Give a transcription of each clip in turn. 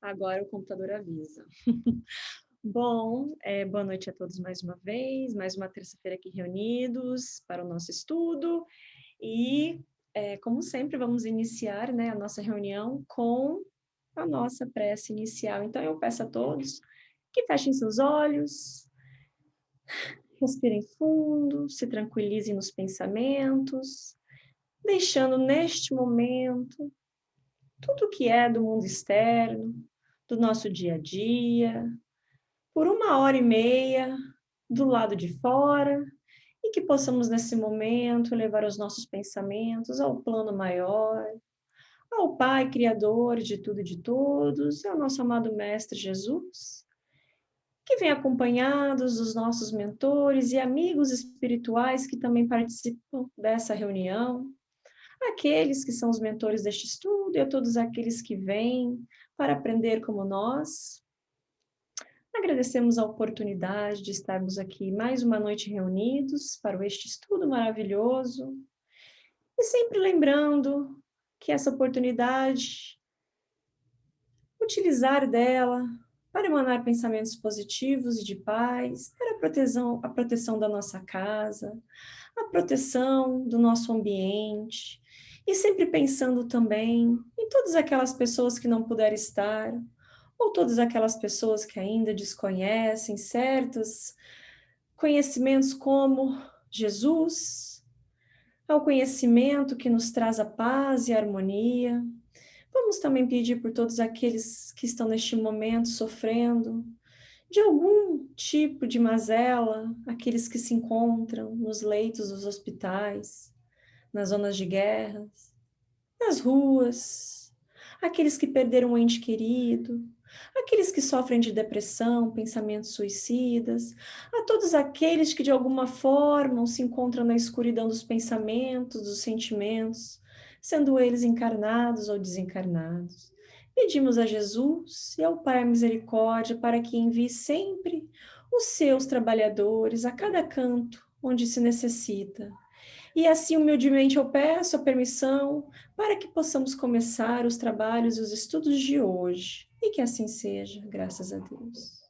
Agora o computador avisa. Bom, boa noite a todos mais uma vez, mais uma terça-feira aqui reunidos para o nosso estudo e, como sempre, vamos iniciar, né, a nossa reunião com a nossa prece inicial. Então, eu peço a todos que fechem seus olhos, respirem fundo, se tranquilizem nos pensamentos, deixando neste momento tudo que é do mundo externo, do nosso dia a dia, por 1h30 do lado de fora, e que possamos nesse momento levar os nossos pensamentos ao plano maior, ao Pai Criador de tudo e de todos, e ao nosso amado Mestre Jesus, que vem acompanhados dos nossos mentores e amigos espirituais que também participam dessa reunião, aqueles que são os mentores deste estudo e a todos aqueles que vêm para aprender como nós. Agradecemos a oportunidade de estarmos aqui mais uma noite reunidos para este estudo maravilhoso e sempre lembrando que essa oportunidade, utilizar dela para emanar pensamentos positivos e de paz, para a proteção da nossa casa, a proteção do nosso ambiente, e sempre pensando também em todas aquelas pessoas que não puderam estar, ou todas aquelas pessoas que ainda desconhecem certos conhecimentos como Jesus, ao conhecimento que nos traz a paz e a harmonia. Vamos também pedir por todos aqueles que estão neste momento sofrendo de algum tipo de mazela, aqueles que se encontram nos leitos dos hospitais, nas zonas de guerras, nas ruas, aqueles que perderam um ente querido, aqueles que sofrem de depressão, pensamentos suicidas, a todos aqueles que de alguma forma se encontram na escuridão dos pensamentos, dos sentimentos, sendo eles encarnados ou desencarnados. Pedimos a Jesus e ao Pai a misericórdia para que envie sempre os seus trabalhadores a cada canto onde se necessita. E assim, humildemente, eu peço a permissão para que possamos começar os trabalhos e os estudos de hoje. E que assim seja, graças a Deus.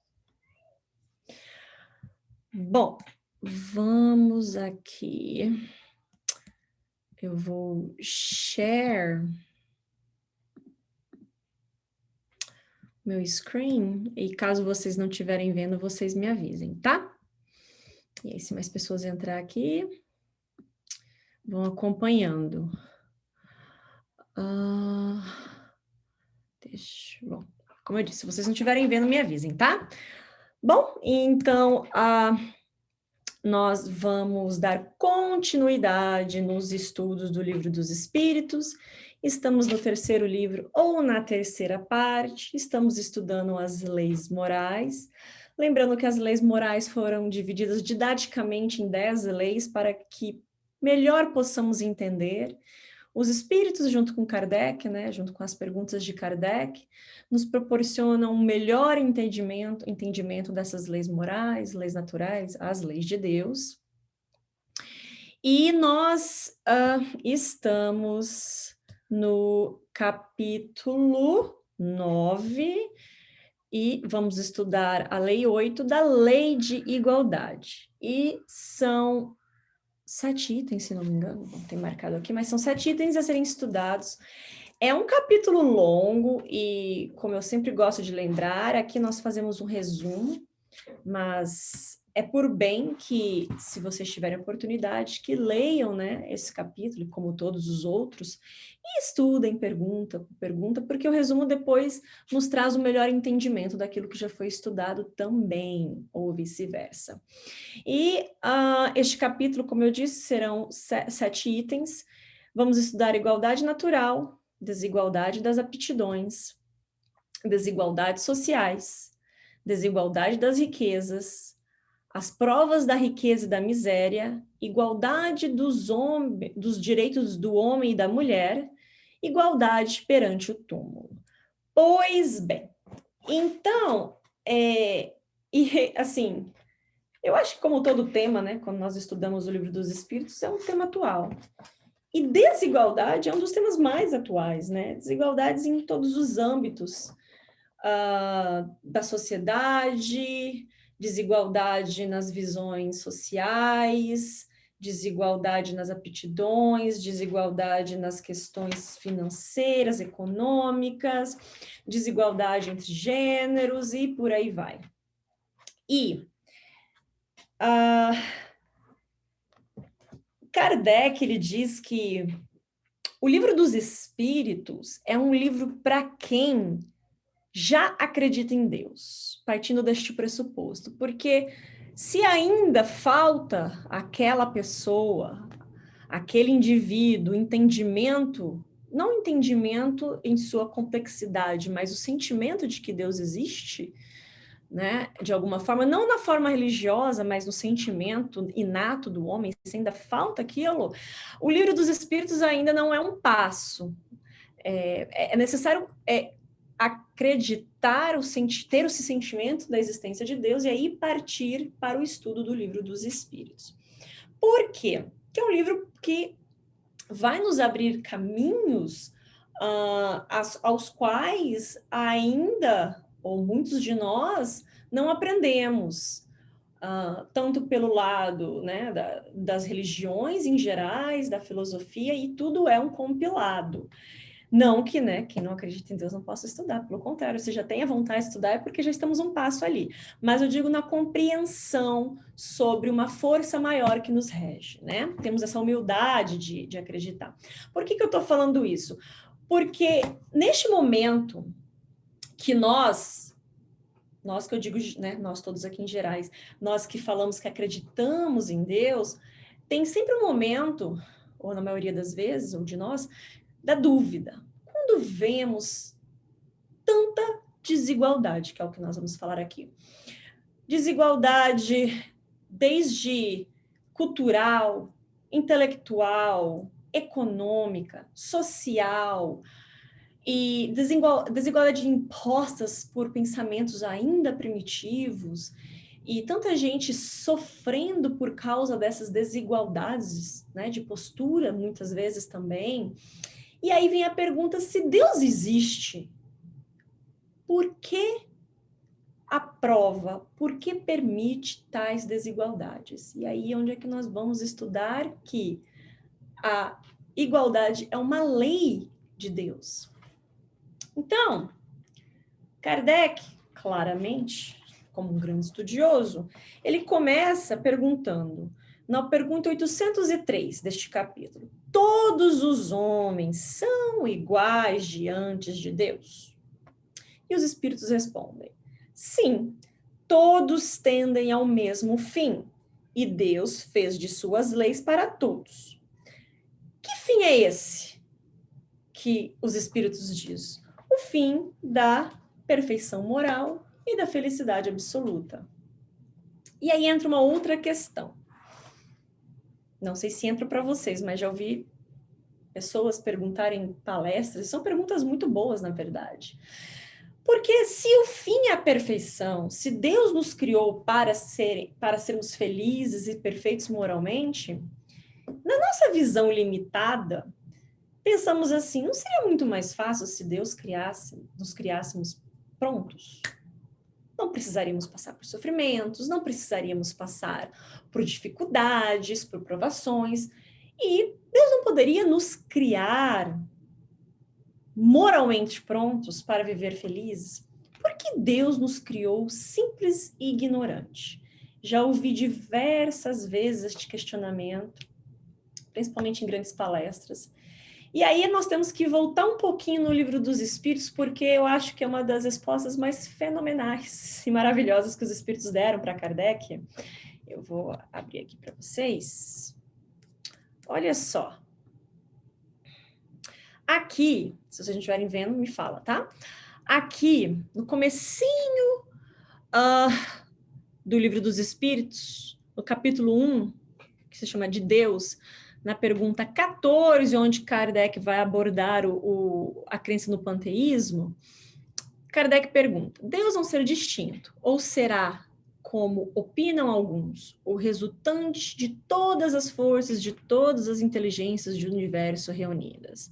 Bom, vamos aqui. Eu vou share meu screen e caso vocês não estiverem vendo, vocês me avisem, tá? E aí, se mais pessoas entrar aqui, vão acompanhando. Bom, como eu disse, se vocês não estiverem vendo, me avisem, tá? Bom, então, nós vamos dar continuidade nos estudos do Livro dos Espíritos. Estamos no terceiro livro ou na terceira parte. Estamos estudando as leis morais. Lembrando que as leis morais foram divididas didaticamente em 10 leis para que melhor possamos entender. Os espíritos, junto com Kardec, né, junto com as perguntas de Kardec, nos proporcionam um melhor entendimento dessas leis morais, leis naturais, as leis de Deus. E nós estamos no capítulo 9 e vamos estudar a lei 8 da lei de igualdade. E são 7 itens, se não me engano, tem marcado aqui, mas são 7 itens a serem estudados. É um capítulo longo e, como eu sempre gosto de lembrar, aqui nós fazemos um resumo, mas é por bem que, se vocês tiverem oportunidade, que leiam, né, esse capítulo, como todos os outros, e estudem pergunta por pergunta, porque o resumo depois nos traz um melhor entendimento daquilo que já foi estudado também, ou vice-versa. E este capítulo, como eu disse, serão 7 itens. Vamos estudar igualdade natural, desigualdade das aptidões, desigualdades sociais, desigualdade das riquezas, as provas da riqueza e da miséria, igualdade dos direitos do homem e da mulher, igualdade perante o túmulo. Pois bem, então, assim, eu acho que como todo tema, né, quando nós estudamos o Livro dos Espíritos, é um tema atual. E desigualdade é um dos temas mais atuais, né? Desigualdades em todos os âmbitos. da sociedade, desigualdade nas visões sociais, desigualdade nas aptidões, desigualdade nas questões financeiras, econômicas, desigualdade entre gêneros e por aí vai. E Kardec, ele diz que o Livro dos Espíritos é um livro para quem já acredita em Deus, partindo deste pressuposto, porque se ainda falta àquela pessoa, aquele indivíduo, entendimento, não entendimento em sua complexidade, mas o sentimento de que Deus existe, né, de alguma forma, não na forma religiosa, mas no sentimento inato do homem, se ainda falta aquilo, o Livro dos Espíritos ainda não é um passo. É necessário acreditar, ter esse sentimento da existência de Deus e aí partir para o estudo do Livro dos Espíritos. Por quê? Porque é um livro que vai nos abrir caminhos aos quais ainda, ou muitos de nós, não aprendemos, tanto pelo lado, né, das religiões em gerais, da filosofia, e tudo é um compilado. Não que, né, quem não acredita em Deus não possa estudar, pelo contrário, se já tem a vontade de estudar é porque já estamos um passo ali. Mas eu digo na compreensão sobre uma força maior que nos rege, né? Temos essa humildade de acreditar. Por que eu estou falando isso? Porque neste momento que nós que eu digo, né, nós todos aqui em gerais, nós que falamos que acreditamos em Deus, tem sempre um momento, ou na maioria das vezes, ou de nós, da dúvida. Quando vemos tanta desigualdade, que é o que nós vamos falar aqui. Desigualdade desde cultural, intelectual, econômica, social, e desigualdade impostas por pensamentos ainda primitivos, e tanta gente sofrendo por causa dessas desigualdades, né, de postura, muitas vezes também. E aí vem a pergunta: se Deus existe, por que aprova, por que permite tais desigualdades? E aí onde é que nós vamos estudar que a igualdade é uma lei de Deus. Então, Kardec, claramente, como um grande estudioso, ele começa perguntando, na pergunta 803 deste capítulo: todos os homens são iguais diante de Deus? E os espíritos respondem: sim, todos tendem ao mesmo fim, e Deus fez de suas leis para todos. Que fim é esse que os espíritos dizem? O fim da perfeição moral e da felicidade absoluta. E aí entra uma outra questão. Não sei se entra para vocês, mas já ouvi pessoas perguntarem em palestras, são perguntas muito boas, na verdade. Porque se o fim é a perfeição, se Deus nos criou para sermos felizes e perfeitos moralmente, na nossa visão limitada, pensamos assim: não seria muito mais fácil se Deus nos criássemos prontos? Não precisaríamos passar por sofrimentos, não precisaríamos passar por dificuldades, por provações, e Deus não poderia nos criar moralmente prontos para viver felizes? Por que Deus nos criou simples e ignorante? Já ouvi diversas vezes este questionamento, principalmente em grandes palestras. E aí nós temos que voltar um pouquinho no Livro dos Espíritos, porque eu acho que é uma das respostas mais fenomenais e maravilhosas que os Espíritos deram para Kardec. Eu vou abrir aqui para vocês. Olha só. Aqui, se vocês não estiverem vendo, me fala, tá? Aqui, no comecinho do Livro dos Espíritos, no capítulo 1, que se chama de Deus, na pergunta 14, onde Kardec vai abordar a crença no panteísmo, Kardec pergunta: Deus é um ser distinto, ou será, como opinam alguns, o resultante de todas as forças, de todas as inteligências do universo reunidas?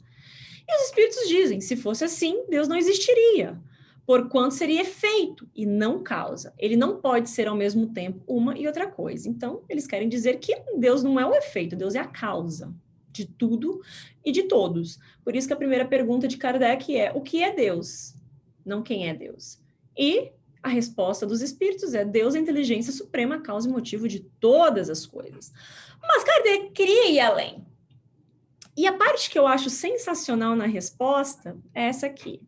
E os espíritos dizem: se fosse assim, Deus não existiria, porquanto seria efeito e não causa. Ele não pode ser ao mesmo tempo uma e outra coisa. Então, eles querem dizer que Deus não é o efeito, Deus é a causa de tudo e de todos. Por isso que a primeira pergunta de Kardec é: o que é Deus? Não quem é Deus. E a resposta dos espíritos é: Deus é a inteligência suprema, a causa e motivo de todas as coisas. Mas Kardec queria ir além. E a parte que eu acho sensacional na resposta é essa aqui.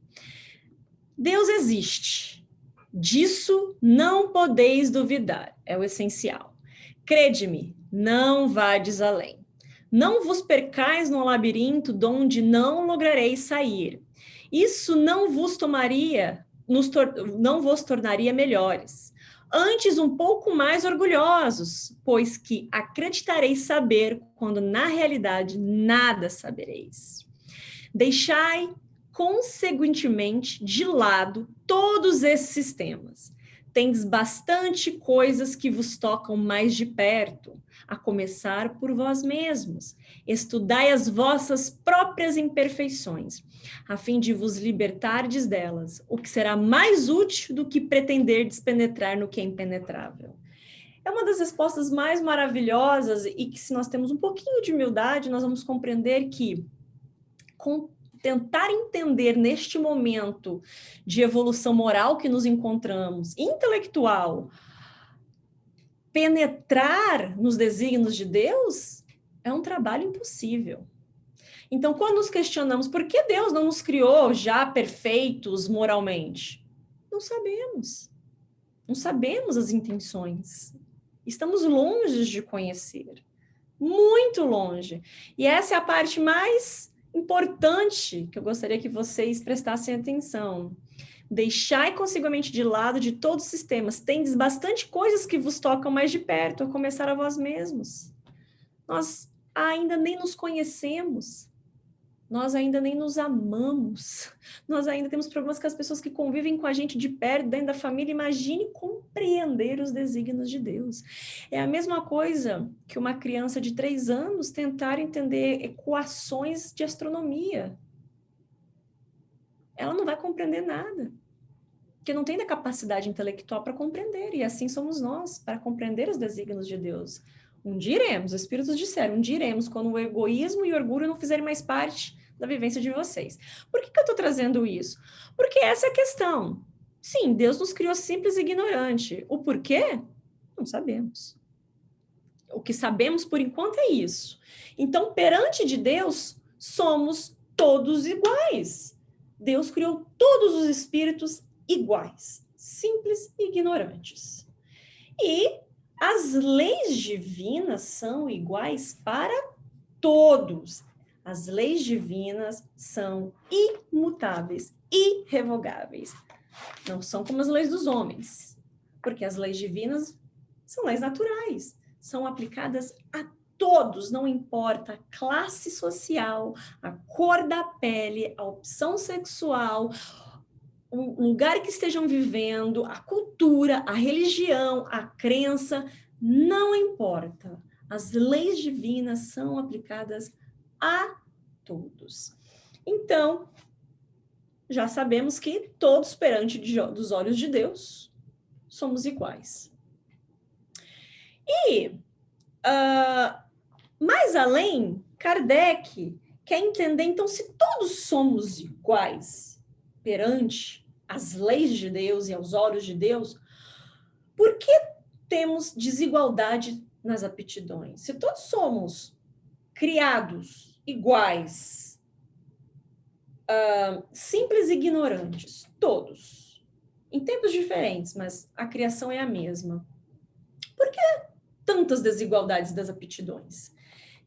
Deus existe. Disso não podeis duvidar. É o essencial. Crede-me, não vades além. Não vos percais no labirinto donde não lograreis sair. Isso não vos não vos tornaria melhores. Antes um pouco mais orgulhosos, pois que acreditareis saber, quando na realidade nada sabereis. Deixai consequentemente de lado todos esses sistemas. Tendes bastante coisas que vos tocam mais de perto, a começar por vós mesmos. Estudai as vossas próprias imperfeições, a fim de vos libertardes delas, o que será mais útil do que pretenderdes penetrar no que é impenetrável. É uma das respostas mais maravilhosas e que, se nós temos um pouquinho de humildade, nós vamos compreender que, com tentar entender neste momento de evolução moral que nos encontramos, intelectual, penetrar nos desígnios de Deus é um trabalho impossível. Então, quando nos questionamos por que Deus não nos criou já perfeitos moralmente, não sabemos. Não sabemos as intenções. Estamos longe de conhecer. Muito longe. E essa é a parte mais importante que eu gostaria que vocês prestassem atenção. Deixai conseguinte de lado de todos os sistemas. Tendes bastante coisas que vos tocam mais de perto, a começar a vós mesmos. Nós ainda nem nos conhecemos. Nós ainda nem nos amamos. Nós ainda temos problemas com as pessoas que convivem com a gente de perto, dentro da família. Imagine compreender os desígnios de Deus. É a mesma coisa que uma criança de 3 anos tentar entender equações de astronomia. Ela não vai compreender nada, porque não tem da capacidade intelectual para compreender. E assim somos nós, para compreender os desígnios de Deus. Um dia iremos, os espíritos disseram, um dia iremos, quando o egoísmo e o orgulho não fizerem mais parte da vivência de vocês. Por que eu estou trazendo isso? Porque essa é a questão. Sim, Deus nos criou simples e ignorante. O porquê? Não sabemos. O que sabemos por enquanto é isso. Então, perante de Deus, somos todos iguais. Deus criou todos os espíritos iguais, simples e ignorantes. E as leis divinas são iguais para todos. As leis divinas são imutáveis, irrevogáveis. Não são como as leis dos homens, porque as leis divinas são leis naturais, são aplicadas a todos, não importa a classe social, a cor da pele, a opção sexual, o lugar que estejam vivendo, a cultura, a religião, a crença, não importa. As leis divinas são aplicadas a todos. Então, já sabemos que todos perante dos olhos de Deus somos iguais. E, mais além, Kardec quer entender, então, se todos somos iguais perante as leis de Deus e aos olhos de Deus, por que temos desigualdade nas aptidões? Se todos somos criados iguais, simples e ignorantes, todos, em tempos diferentes, mas a criação é a mesma, por que tantas desigualdades das aptidões?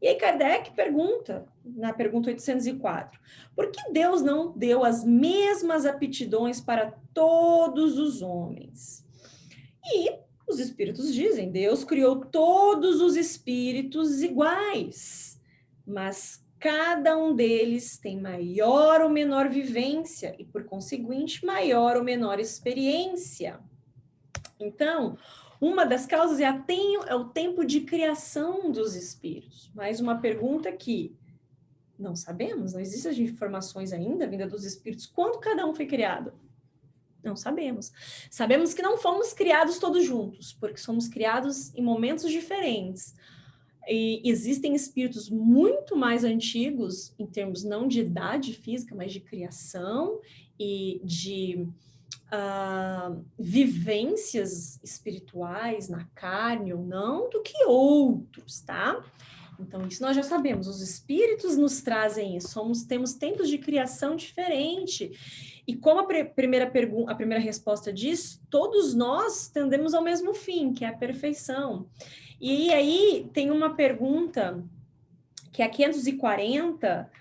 E aí Kardec pergunta, na pergunta 804, por que Deus não deu as mesmas aptidões para todos os homens? E os espíritos dizem, Deus criou todos os espíritos iguais, mas cada um deles tem maior ou menor vivência e, por conseguinte, maior ou menor experiência. Então, uma das causas é o tempo de criação dos espíritos. Mais uma pergunta que não sabemos, não existem informações ainda vinda dos espíritos. Quando cada um foi criado? Não sabemos. Sabemos que não fomos criados todos juntos, porque somos criados em momentos diferentes. E existem espíritos muito mais antigos, em termos não de idade física, mas de criação e de vivências espirituais na carne ou não, do que outros, tá? Então, isso nós já sabemos. Os espíritos nos trazem isso. Temos tempos de criação diferente. E como a primeira resposta diz, todos nós tendemos ao mesmo fim, que é a perfeição. E aí tem uma pergunta, que é a 540,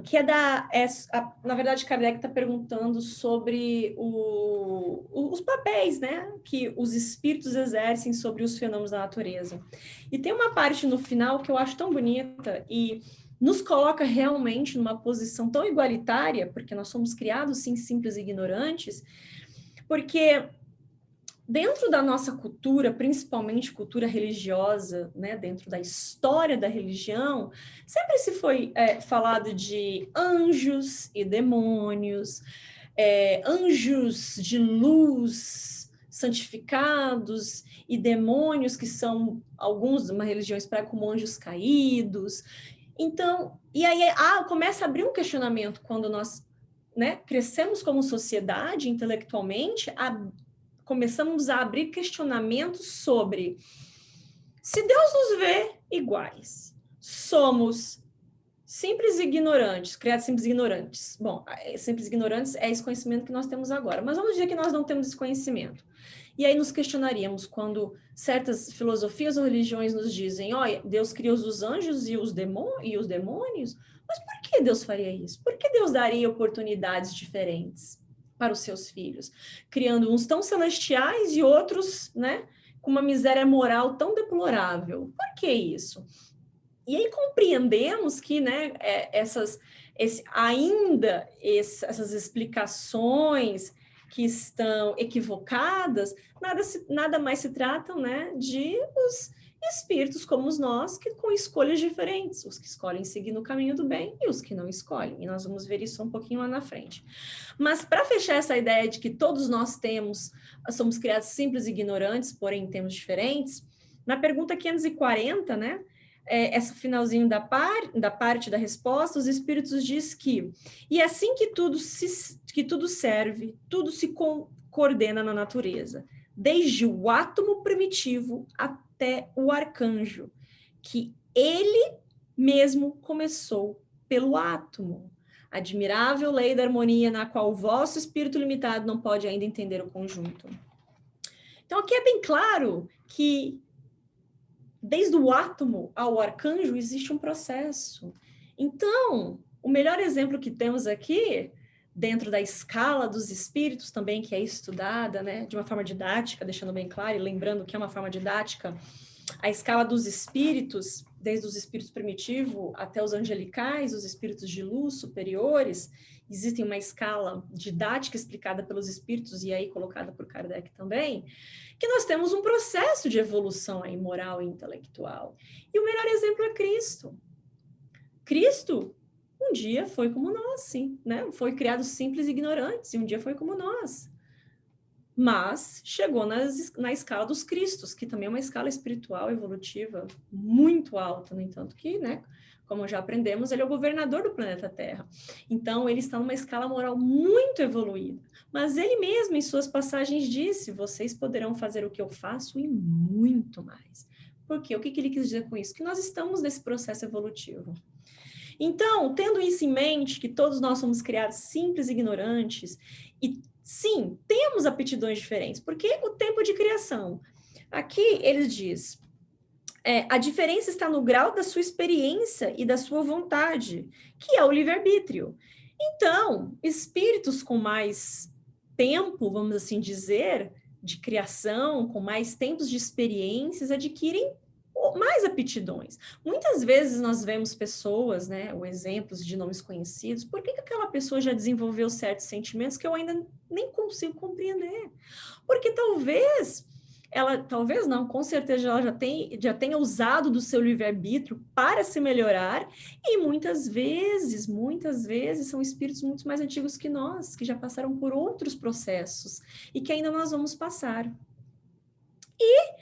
que na verdade, Kardec está perguntando sobre os papéis, né, que os espíritos exercem sobre os fenômenos da natureza. E tem uma parte no final que eu acho tão bonita e nos coloca realmente numa posição tão igualitária, porque nós somos criados, sim, simples e ignorantes, porque dentro da nossa cultura, principalmente cultura religiosa, né, dentro da história da religião, sempre se foi falado de anjos e demônios, anjos de luz santificados e demônios que são, alguns de uma religião expressa como anjos caídos. Então, e aí começa a abrir um questionamento quando nós, né, crescemos como sociedade intelectualmente, começamos a abrir questionamentos sobre se Deus nos vê iguais, somos simples ignorantes, criados simples ignorantes. Bom, simples ignorantes é esse conhecimento que nós temos agora, mas vamos dizer que nós não temos esse conhecimento. E aí nos questionaríamos quando certas filosofias ou religiões nos dizem, olha, Deus criou os anjos e os demônios, mas por que Deus faria isso? Por que Deus daria oportunidades diferentes para os seus filhos, criando uns tão celestiais e outros, né, com uma miséria moral tão deplorável? Por que isso? E aí compreendemos que, né, essas explicações que estão equivocadas, nada mais se tratam, né, de os espíritos como nós, que com escolhas diferentes, os que escolhem seguir no caminho do bem e os que não escolhem, e nós vamos ver isso um pouquinho lá na frente. Mas para fechar essa ideia de que todos nós somos criados simples e ignorantes, porém temos diferentes, na pergunta 540, né, esse finalzinho da parte da resposta, os espíritos diz que, e é assim que tudo serve, tudo se coordena na natureza, desde o átomo primitivo até o arcanjo, que ele mesmo começou pelo átomo. Admirável lei da harmonia na qual o vosso espírito limitado não pode ainda entender o conjunto. Então, aqui é bem claro que desde o átomo ao arcanjo existe um processo. Então, o melhor exemplo que temos aqui, dentro da escala dos espíritos também, que é estudada, né, de uma forma didática, deixando bem claro e lembrando que é uma forma didática, a escala dos espíritos, desde os espíritos primitivos até os angelicais, os espíritos de luz superiores, existe uma escala didática explicada pelos espíritos e aí colocada por Kardec também, que nós temos um processo de evolução aí moral e intelectual. E o melhor exemplo é Cristo. Cristo, um dia foi como nós, sim, né? Foi criado simples e ignorantes, e um dia foi como nós. Mas chegou na escala dos Cristos, que também é uma escala espiritual evolutiva muito alta, no entanto que, né, como já aprendemos, ele é o governador do planeta Terra. Então, ele está numa escala moral muito evoluída. Mas ele mesmo, em suas passagens, disse, vocês poderão fazer o que eu faço e muito mais. Por quê? O que ele quis dizer com isso? Que nós estamos nesse processo evolutivo. Então, tendo isso em mente, que todos nós somos criados simples e ignorantes, e sim, temos aptidões diferentes, porque o tempo de criação. Aqui ele diz, a diferença está no grau da sua experiência e da sua vontade, que é o livre-arbítrio. Então, espíritos com mais tempo, vamos assim dizer, de criação, com mais tempos de experiências, adquirem mais aptidões. Muitas vezes nós vemos pessoas, né, ou exemplos de nomes conhecidos, por que aquela pessoa já desenvolveu certos sentimentos que eu ainda nem consigo compreender? Porque talvez ela talvez não, com certeza ela já tenha usado do seu livre-arbítrio para se melhorar, e muitas vezes são espíritos muito mais antigos que nós, que já passaram por outros processos e que ainda nós vamos passar. E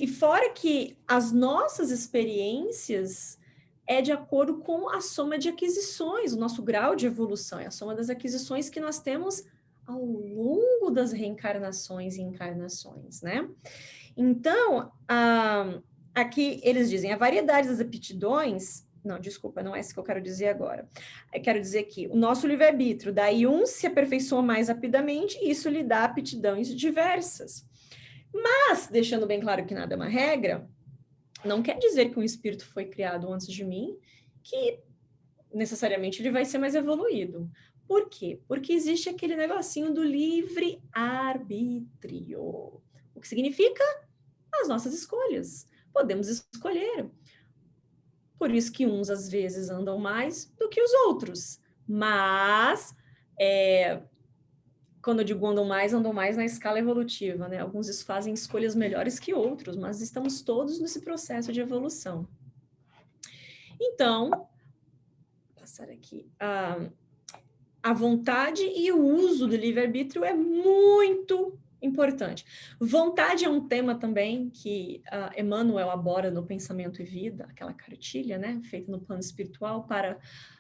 fora que as nossas experiências é de acordo com a soma de aquisições, o nosso grau de evolução, é a soma das aquisições que nós temos ao longo das reencarnações e encarnações, né? Então, aqui eles dizem, a variedade das aptidões... Não, desculpa, não é isso que eu quero dizer agora. Eu quero dizer que o nosso livre-arbítrio, daí um se aperfeiçoa mais rapidamente, e isso lhe dá aptidões diversas. Mas, deixando bem claro que nada é uma regra, não quer dizer que um espírito foi criado antes de mim, que necessariamente ele vai ser mais evoluído. Por quê? Porque existe aquele negocinho do livre-arbítrio. O que significa as nossas escolhas. Podemos escolher. Por isso que uns, às vezes, andam mais do que os outros. Mas, quando eu digo andam mais na escala evolutiva, né? Alguns fazem escolhas melhores que outros, mas estamos todos nesse processo de evolução. Então, vou passar aqui. A vontade e o uso do livre-arbítrio é muito importante. Vontade é um tema também que Emmanuel aborda no Pensamento e Vida, aquela cartilha, né, feita no plano espiritual para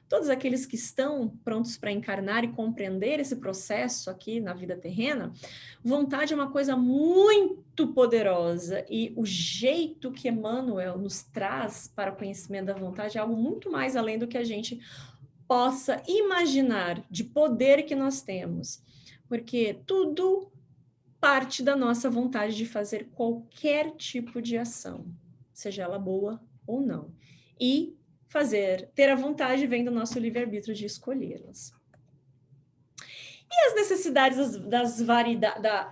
todos aqueles que estão prontos para encarnar e compreender esse processo aqui na vida terrena. Vontade é uma coisa muito poderosa e o jeito que Emmanuel nos traz para o conhecimento da vontade é algo muito mais além do que a gente possa imaginar de poder que nós temos, porque tudo parte da nossa vontade de fazer qualquer tipo de ação, seja ela boa ou não. E ter a vontade vem do nosso livre-arbítrio de escolhê-las. E as necessidades da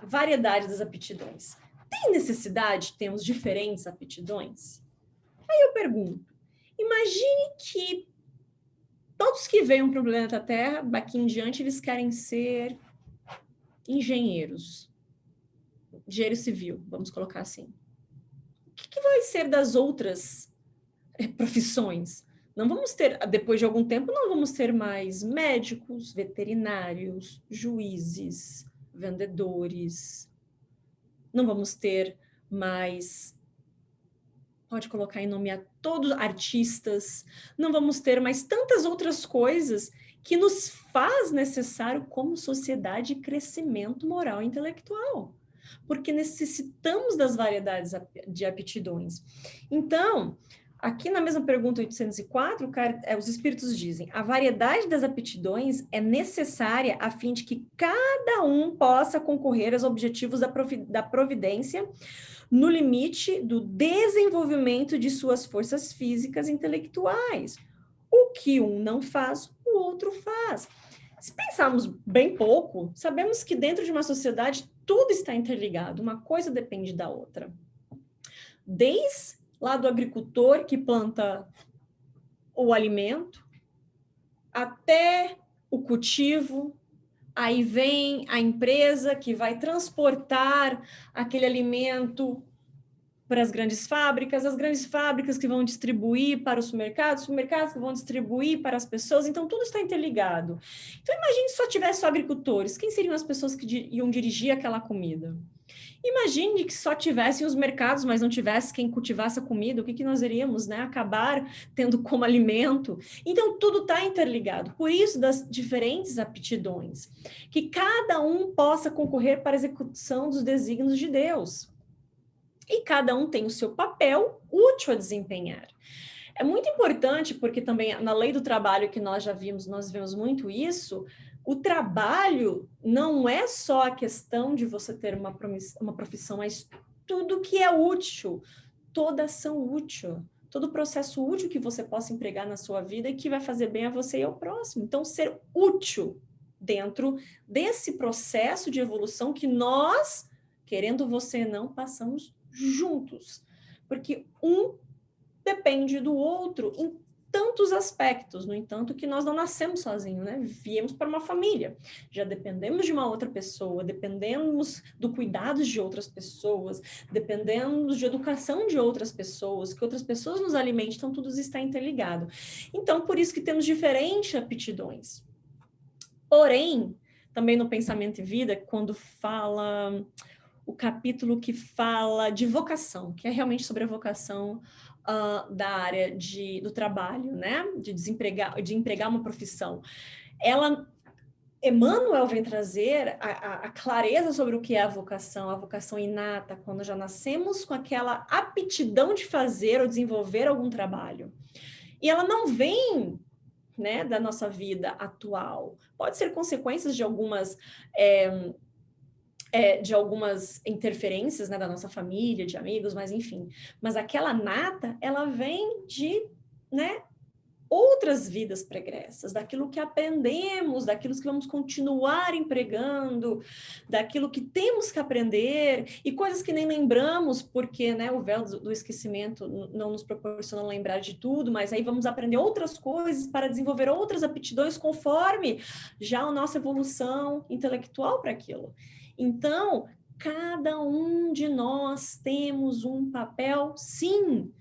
variedade das aptidões? Tem necessidade de termos diferentes aptidões? Aí eu pergunto, imagine que todos que veem para o planeta Terra, daqui em diante, eles querem ser engenheiro civil, vamos colocar assim. O que vai ser das outras profissões? Não vamos ter, depois de algum tempo, não vamos ter mais médicos, veterinários, juízes, vendedores. Não vamos ter mais, pode colocar em nome a todos, artistas. Não vamos ter mais tantas outras coisas que nos faz necessário como sociedade crescimento moral e intelectual, porque necessitamos das variedades de aptidões. Então, aqui na mesma pergunta 804, os espíritos dizem, a variedade das aptidões é necessária a fim de que cada um possa concorrer aos objetivos da providência no limite do desenvolvimento de suas forças físicas e intelectuais. O que um não faz, o outro faz. Se pensarmos bem pouco, sabemos que dentro de uma sociedade tudo está interligado, uma coisa depende da outra. Desde lá do agricultor que planta o alimento, até o cultivo, aí vem a empresa que vai transportar aquele alimento para as grandes fábricas que vão distribuir para os supermercados que vão distribuir para as pessoas, então tudo está interligado. Então imagine se só tivesse só agricultores, quem seriam as pessoas que iam dirigir aquela comida? Imagine que só tivessem os mercados, mas não tivesse quem cultivasse a comida, o que nós iríamos, né, acabar tendo como alimento? Então, tudo está interligado. Por isso, das diferentes aptidões, que cada um possa concorrer para a execução dos desígnios de Deus. E cada um tem o seu papel útil a desempenhar. É muito importante, porque também na lei do trabalho que nós vemos muito isso, o trabalho não é só a questão de você ter uma profissão, mas tudo que é útil, toda ação útil, todo processo útil que você possa empregar na sua vida e que vai fazer bem a você e ao próximo. Então, ser útil dentro desse processo de evolução que nós, querendo você ou não, passamos juntos. Porque um depende do outro em tantos aspectos, no entanto, que nós não nascemos sozinhos, né? Viemos para uma família, já dependemos de uma outra pessoa, dependemos do cuidado de outras pessoas, dependemos de educação de outras pessoas, que outras pessoas nos alimentem, então tudo está interligado. Então, por isso que temos diferentes aptidões. Porém, também no Pensamento e Vida, quando fala o capítulo que fala de vocação, que é realmente sobre a vocação da área do trabalho, né? De empregar uma profissão. Emmanuel vem trazer a clareza sobre o que é a vocação inata, quando já nascemos com aquela aptidão de fazer ou desenvolver algum trabalho. E ela não vem, né, da nossa vida atual. Pode ser consequências de algumas interferências, né, da nossa família, de amigos, mas enfim. Mas aquela nata, ela vem de, né, outras vidas pregressas, daquilo que aprendemos, daquilo que vamos continuar empregando, daquilo que temos que aprender, e coisas que nem lembramos, porque, né, o véu do esquecimento não nos proporciona lembrar de tudo, mas aí vamos aprender outras coisas para desenvolver outras aptidões conforme já a nossa evolução intelectual para aquilo. Então, cada um de nós temos um papel, sim,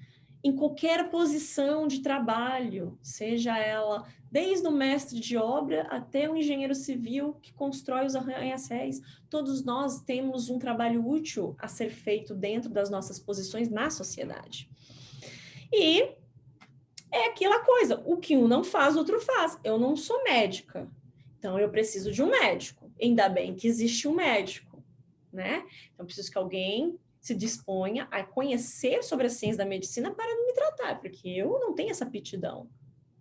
em qualquer posição de trabalho, seja ela desde o mestre de obra até o engenheiro civil que constrói os arranha-céus. Todos nós temos um trabalho útil a ser feito dentro das nossas posições na sociedade. E é aquela coisa, o que um não faz, o outro faz. Eu não sou médica, então eu preciso de um médico. Ainda bem que existe um médico, né? Então, preciso que alguém se disponha a conhecer sobre a ciência da medicina para me tratar, porque eu não tenho essa aptidão,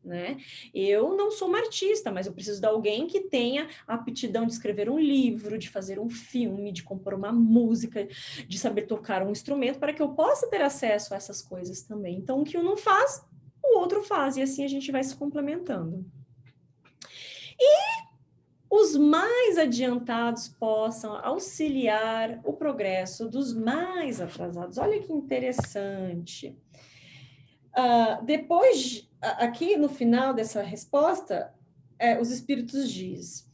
né? Eu não sou uma artista, mas eu preciso de alguém que tenha a aptidão de escrever um livro, de fazer um filme, de compor uma música, de saber tocar um instrumento, para que eu possa ter acesso a essas coisas também. Então, o que um não faz, o outro faz, e assim a gente vai se complementando. E os mais adiantados possam auxiliar o progresso dos mais atrasados. Olha que interessante. Aqui no final dessa resposta, os espíritos dizem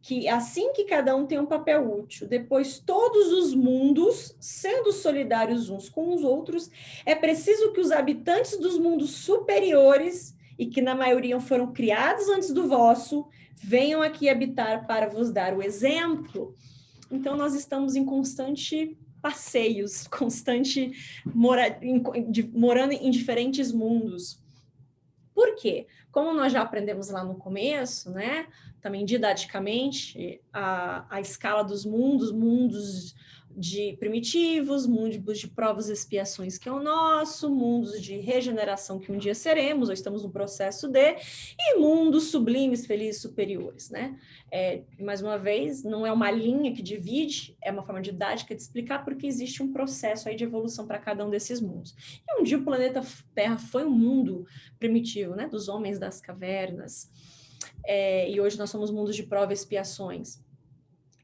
que assim que cada um tem um papel útil, depois todos os mundos, sendo solidários uns com os outros, é preciso que os habitantes dos mundos superiores, e que na maioria foram criados antes do vosso, venham aqui habitar para vos dar o exemplo. Então, nós estamos em constante passeios, morando em diferentes mundos. Por quê? Como nós já aprendemos lá no começo, né? Também didaticamente, a escala dos mundos de primitivos, mundos de provas e expiações, que é o nosso, mundos de regeneração, que um dia seremos, ou estamos no processo de, e mundos sublimes, felizes, superiores, né? Mais uma vez, não é uma linha que divide, é uma forma didática de explicar, porque existe um processo aí de evolução para cada um desses mundos. E um dia o planeta Terra foi um mundo primitivo, né? Dos homens das cavernas, e hoje nós somos mundos de prova e expiações.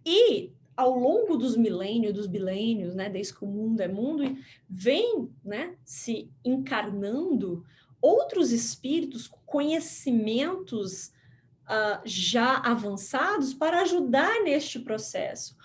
E ao longo dos bilênios, né, desde que o mundo é mundo, vem, né, se encarnando outros espíritos, conhecimentos já avançados para ajudar neste processo.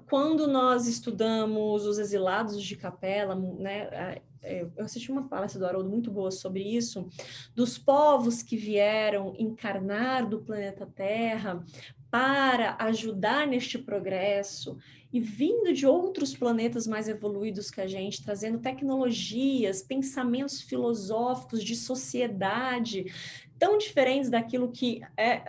Quando nós estudamos os exilados de capela, né, eu assisti uma palestra do Haroldo muito boa sobre isso, dos povos que vieram encarnar do planeta Terra para ajudar neste progresso e vindo de outros planetas mais evoluídos que a gente, trazendo tecnologias, pensamentos filosóficos de sociedade tão diferentes daquilo que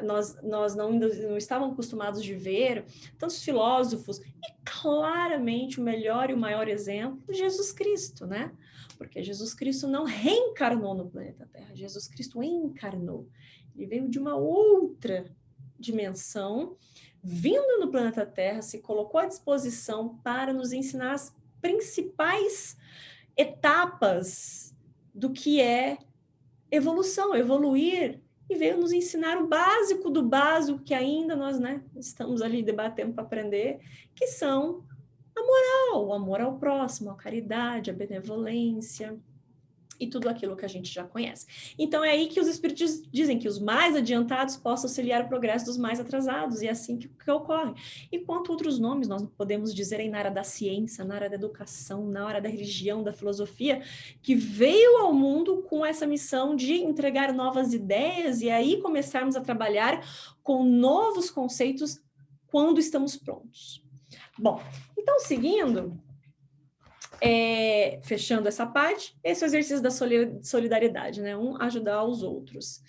nós não estávamos acostumados de ver, tantos filósofos, e claramente o melhor e o maior exemplo, Jesus Cristo, né? Porque Jesus Cristo não reencarnou no planeta Terra, Jesus Cristo encarnou. Ele veio de uma outra dimensão, vindo no planeta Terra, se colocou à disposição para nos ensinar as principais etapas do que é evolução, evoluir, e veio nos ensinar o básico do básico, que ainda nós, né, estamos ali debatendo para aprender, que são a moral, o amor ao próximo, a caridade, a benevolência. e tudo aquilo que a gente já conhece. Então é aí que os espíritos dizem que os mais adiantados possam auxiliar o progresso dos mais atrasados, e é assim que ocorre. E quanto outros nomes nós podemos dizer aí na área da ciência, na área da educação, na área da religião, da filosofia, que veio ao mundo com essa missão de entregar novas ideias e aí começarmos a trabalhar com novos conceitos quando estamos prontos. Bom, então seguindo... fechando essa parte, esse é o exercício da solidariedade, né? Um ajudar os outros.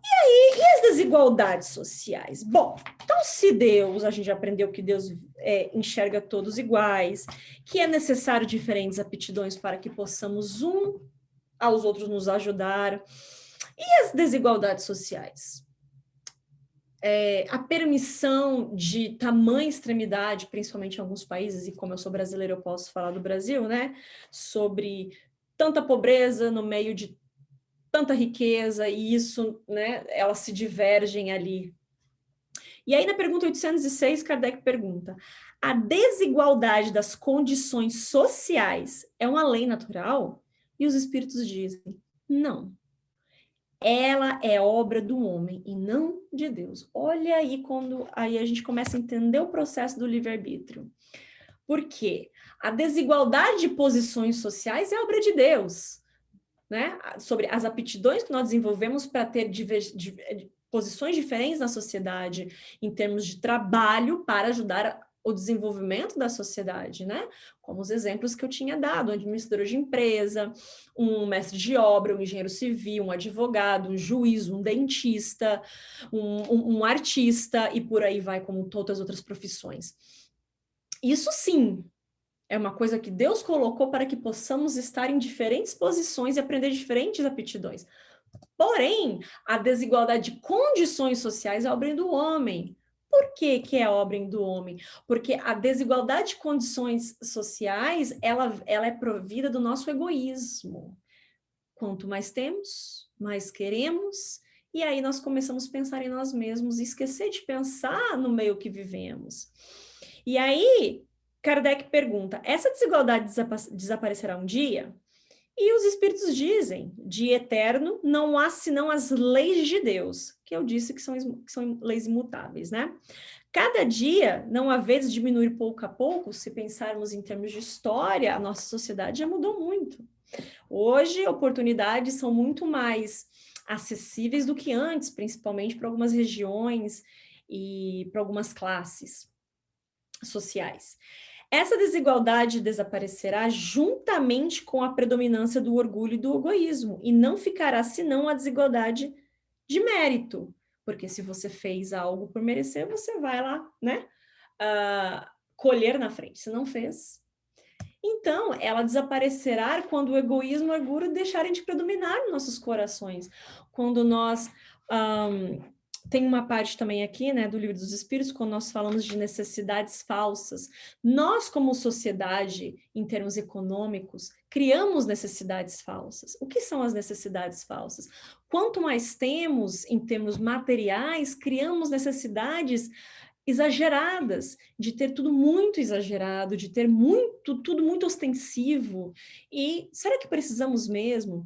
E as desigualdades sociais? Bom, então se Deus, a gente já aprendeu que Deus enxerga todos iguais, que é necessário diferentes aptidões para que possamos aos outros nos ajudar. E as desigualdades sociais? A permissão de tamanha extremidade, principalmente em alguns países, e como eu sou brasileira, eu posso falar do Brasil, né? Sobre tanta pobreza no meio de tanta riqueza, e isso, né? Elas se divergem ali. E aí, na pergunta 806, Kardec pergunta: a desigualdade das condições sociais é uma lei natural? E os espíritos dizem: não. Ela é obra do homem e não de Deus. Olha aí quando aí a gente começa a entender o processo do livre-arbítrio. Por quê? A desigualdade de posições sociais é obra de Deus, né? Sobre as aptidões que nós desenvolvemos para ter posições diferentes na sociedade, em termos de trabalho para ajudar o desenvolvimento da sociedade, né? Como os exemplos que eu tinha dado, um administrador de empresa, um mestre de obra, um engenheiro civil, um advogado, um juiz, um dentista, um artista, e por aí vai, como todas as outras profissões. Isso sim é uma coisa que Deus colocou para que possamos estar em diferentes posições e aprender diferentes aptidões. Porém, a desigualdade de condições sociais é obra do homem. Por que é obra do homem? Porque a desigualdade de condições sociais, ela é provida do nosso egoísmo. Quanto mais temos, mais queremos, e aí nós começamos a pensar em nós mesmos e esquecer de pensar no meio que vivemos. E aí, Kardec pergunta, essa desigualdade desaparecerá um dia? E os espíritos dizem, de eterno não há senão as leis de Deus, que eu disse que são leis imutáveis, né? Cada dia, não há vezes diminuir pouco a pouco, se pensarmos em termos de história, a nossa sociedade já mudou muito. Hoje, oportunidades são muito mais acessíveis do que antes, principalmente para algumas regiões e para algumas classes sociais. Essa desigualdade desaparecerá juntamente com a predominância do orgulho e do egoísmo, e não ficará senão a desigualdade de mérito, porque se você fez algo por merecer, você vai lá, né, colher na frente. Se não fez, então ela desaparecerá quando o egoísmo e o orgulho deixarem de predominar nos nossos corações, quando nós... tem uma parte também aqui, né, do Livro dos Espíritos, quando nós falamos de necessidades falsas. Nós, como sociedade, em termos econômicos, criamos necessidades falsas. O que são as necessidades falsas? Quanto mais temos em termos materiais, criamos necessidades exageradas, de ter tudo muito exagerado, de ter tudo muito ostensivo. E será que precisamos mesmo?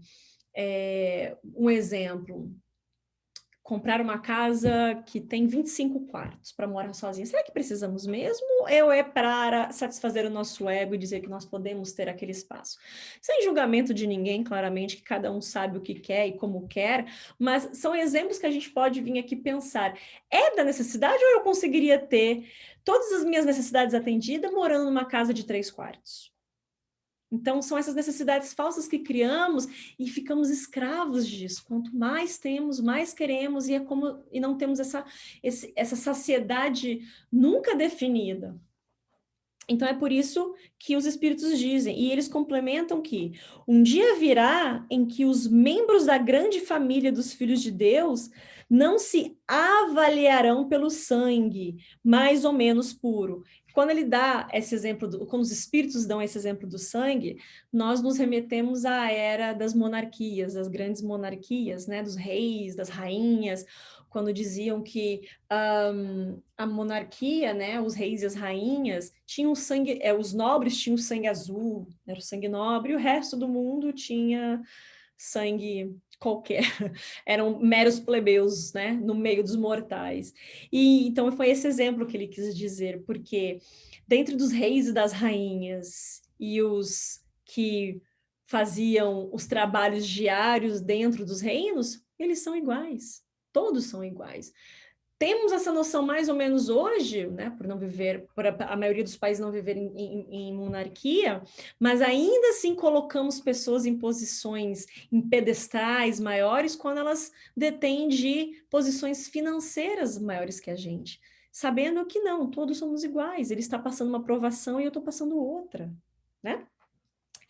Um exemplo... comprar uma casa que tem 25 quartos para morar sozinha. Será que precisamos mesmo? Ou é para satisfazer o nosso ego e dizer que nós podemos ter aquele espaço? Sem julgamento de ninguém, claramente, que cada um sabe o que quer e como quer, mas são exemplos que a gente pode vir aqui pensar. É da necessidade ou eu conseguiria ter todas as minhas necessidades atendidas morando numa casa de 3 quartos? Então, são essas necessidades falsas que criamos e ficamos escravos disso. Quanto mais temos, mais queremos, e não temos essa saciedade nunca definida. Então, é por isso que os espíritos dizem, e eles complementam que um dia virá em que os membros da grande família dos filhos de Deus não se avaliarão pelo sangue, mais ou menos puro. quando ele dá esse exemplo, quando os espíritos dão esse exemplo do sangue, nós nos remetemos à era das monarquias, das grandes monarquias, né, dos reis, das rainhas, quando diziam que a monarquia, né, os reis e as rainhas tinham sangue, os nobres tinham sangue azul, era o sangue nobre, e o resto do mundo tinha sangue qualquer, eram meros plebeus, né, no meio dos mortais. E então foi esse exemplo que ele quis dizer, porque dentro dos reis e das rainhas e os que faziam os trabalhos diários dentro dos reinos, eles são iguais, todos são iguais. Temos essa noção mais ou menos hoje, né, por não viver, por a maioria dos países não viver em monarquia, mas ainda assim colocamos pessoas em posições, em pedestais maiores, quando elas detêm de posições financeiras maiores que a gente, sabendo que não, todos somos iguais, ele está passando uma provação e eu estou passando outra, né?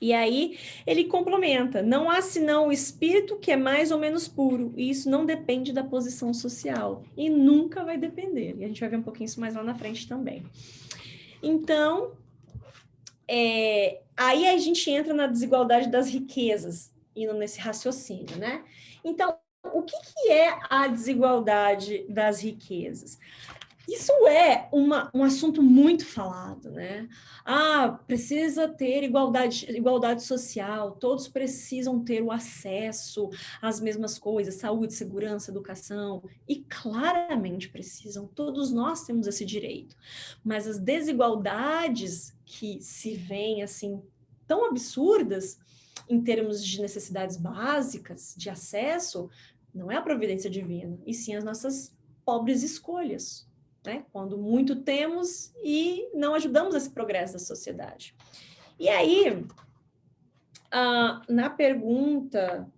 E aí ele complementa: não há senão o espírito que é mais ou menos puro, e isso não depende da posição social, e nunca vai depender. E a gente vai ver um pouquinho isso mais lá na frente também. Então, aí a gente entra na desigualdade das riquezas, indo nesse raciocínio, né? Então, o que é a desigualdade das riquezas? Isso é um assunto muito falado, né? Precisa ter igualdade social, todos precisam ter o acesso às mesmas coisas, saúde, segurança, educação, e claramente precisam, todos nós temos esse direito. Mas as desigualdades que se veem assim tão absurdas em termos de necessidades básicas de acesso, não é a providência divina, e sim as nossas pobres escolhas, né? Quando muito temos e não ajudamos esse progresso da sociedade. E aí, na pergunta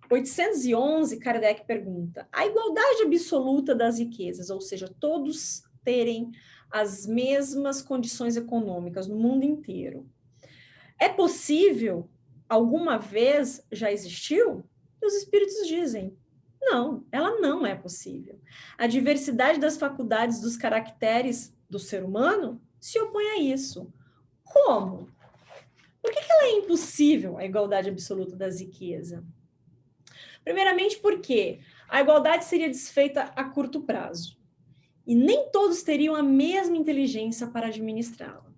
811, Kardec pergunta: a igualdade absoluta das riquezas, ou seja, todos terem as mesmas condições econômicas no mundo inteiro, é possível? Alguma vez já existiu? E os espíritos dizem: não, ela não é possível. A diversidade das faculdades, dos caracteres do ser humano se opõe a isso. Como? Por que ela é impossível, a igualdade absoluta das riquezas? Primeiramente porque a igualdade seria desfeita a curto prazo. E nem todos teriam a mesma inteligência para administrá-la.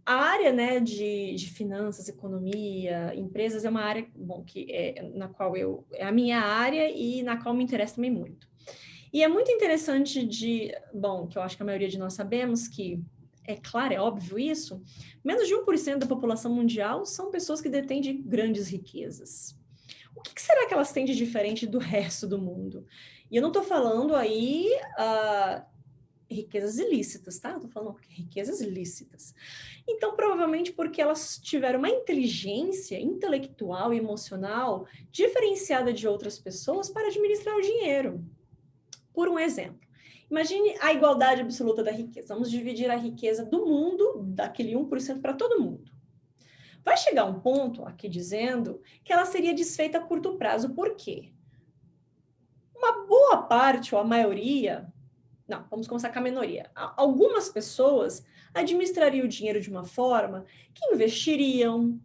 A área, né, de finanças, economia, empresas é uma área, bom, na qual é a minha área e na qual me interessa também muito. E é muito interessante que eu acho que a maioria de nós sabemos que, é claro, é óbvio isso, menos de 1% da população mundial são pessoas que detêm de grandes riquezas. O que será que elas têm de diferente do resto do mundo? E eu não estou falando aí riquezas ilícitas, tá? Estou falando riquezas lícitas. Então, provavelmente porque elas tiveram uma inteligência intelectual e emocional diferenciada de outras pessoas para administrar o dinheiro. Por um exemplo, imagine a igualdade absoluta da riqueza. Vamos dividir a riqueza do mundo, daquele 1%, para todo mundo. Vai chegar um ponto aqui dizendo que ela seria desfeita a curto prazo. Por quê? Uma boa parte, ou a maioria, não, vamos começar com a minoria. Algumas pessoas administrariam o dinheiro de uma forma que investiriam,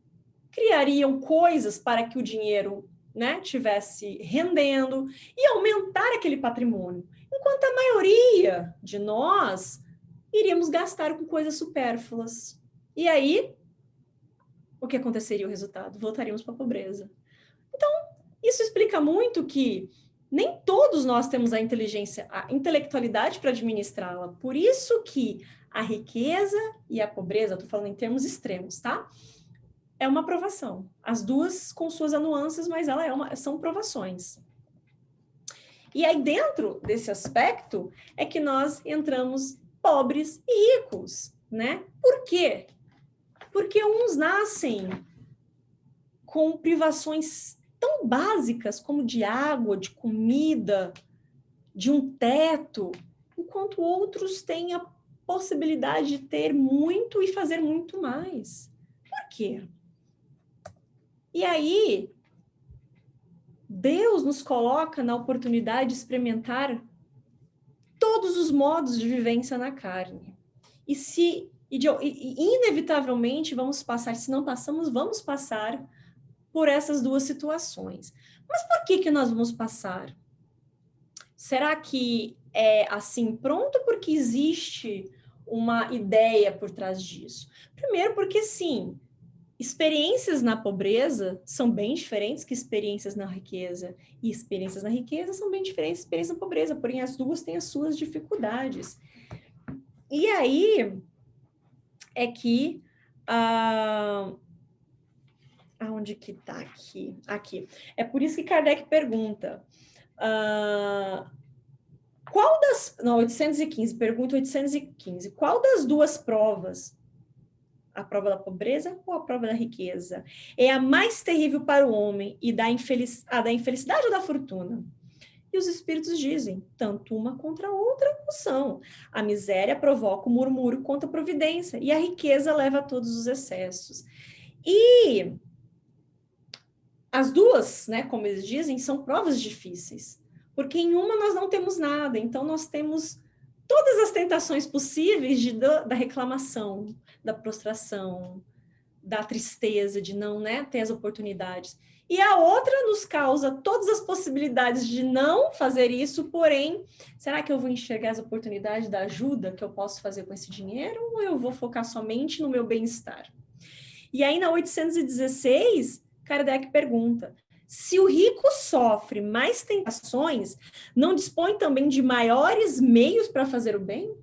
criariam coisas para que o dinheiro, né, tivesse rendendo e aumentar aquele patrimônio. Enquanto a maioria de nós iríamos gastar com coisas supérfluas. E aí, o que aconteceria o resultado? Voltaríamos para a pobreza. Então, isso explica muito que nem todos nós temos a inteligência, a intelectualidade para administrá-la. Por isso que a riqueza e a pobreza, estou falando em termos extremos, tá? É uma provação. As duas com suas nuances, mas são provações. E aí, dentro desse aspecto, é que nós entramos pobres e ricos, né? Por quê? Porque uns nascem com privações tão básicas como de água, de comida, de um teto, enquanto outros têm a possibilidade de ter muito e fazer muito mais. Por quê? E aí, Deus nos coloca na oportunidade de experimentar todos os modos de vivência na carne. Inevitavelmente vamos passar, se não passamos, vamos passar por essas duas situações. Mas por que nós vamos passar? Será que é assim pronto porque existe uma ideia por trás disso? Primeiro porque sim, experiências na pobreza são bem diferentes que experiências na riqueza. E experiências na riqueza são bem diferentes de experiências na pobreza, porém as duas têm as suas dificuldades. E aí é que... aonde que tá aqui? Aqui. É por isso que Kardec pergunta... qual das... Não, 815, pergunta 815. Qual das duas provas, a prova da pobreza ou a prova da riqueza, é a mais terrível para o homem e a da infelicidade ou da fortuna? E os espíritos dizem, tanto uma contra a outra não são. A miséria provoca o murmúrio contra a providência e a riqueza leva a todos os excessos. E as duas, né, como eles dizem, são provas difíceis, porque em uma nós não temos nada, então nós temos todas as tentações possíveis da reclamação, da prostração, da tristeza, de não, né, ter as oportunidades. E a outra nos causa todas as possibilidades de não fazer isso, porém, será que eu vou enxergar as oportunidades da ajuda que eu posso fazer com esse dinheiro ou eu vou focar somente no meu bem-estar? E aí, na 816, Kardec pergunta, se o rico sofre mais tentações, não dispõe também de maiores meios para fazer o bem?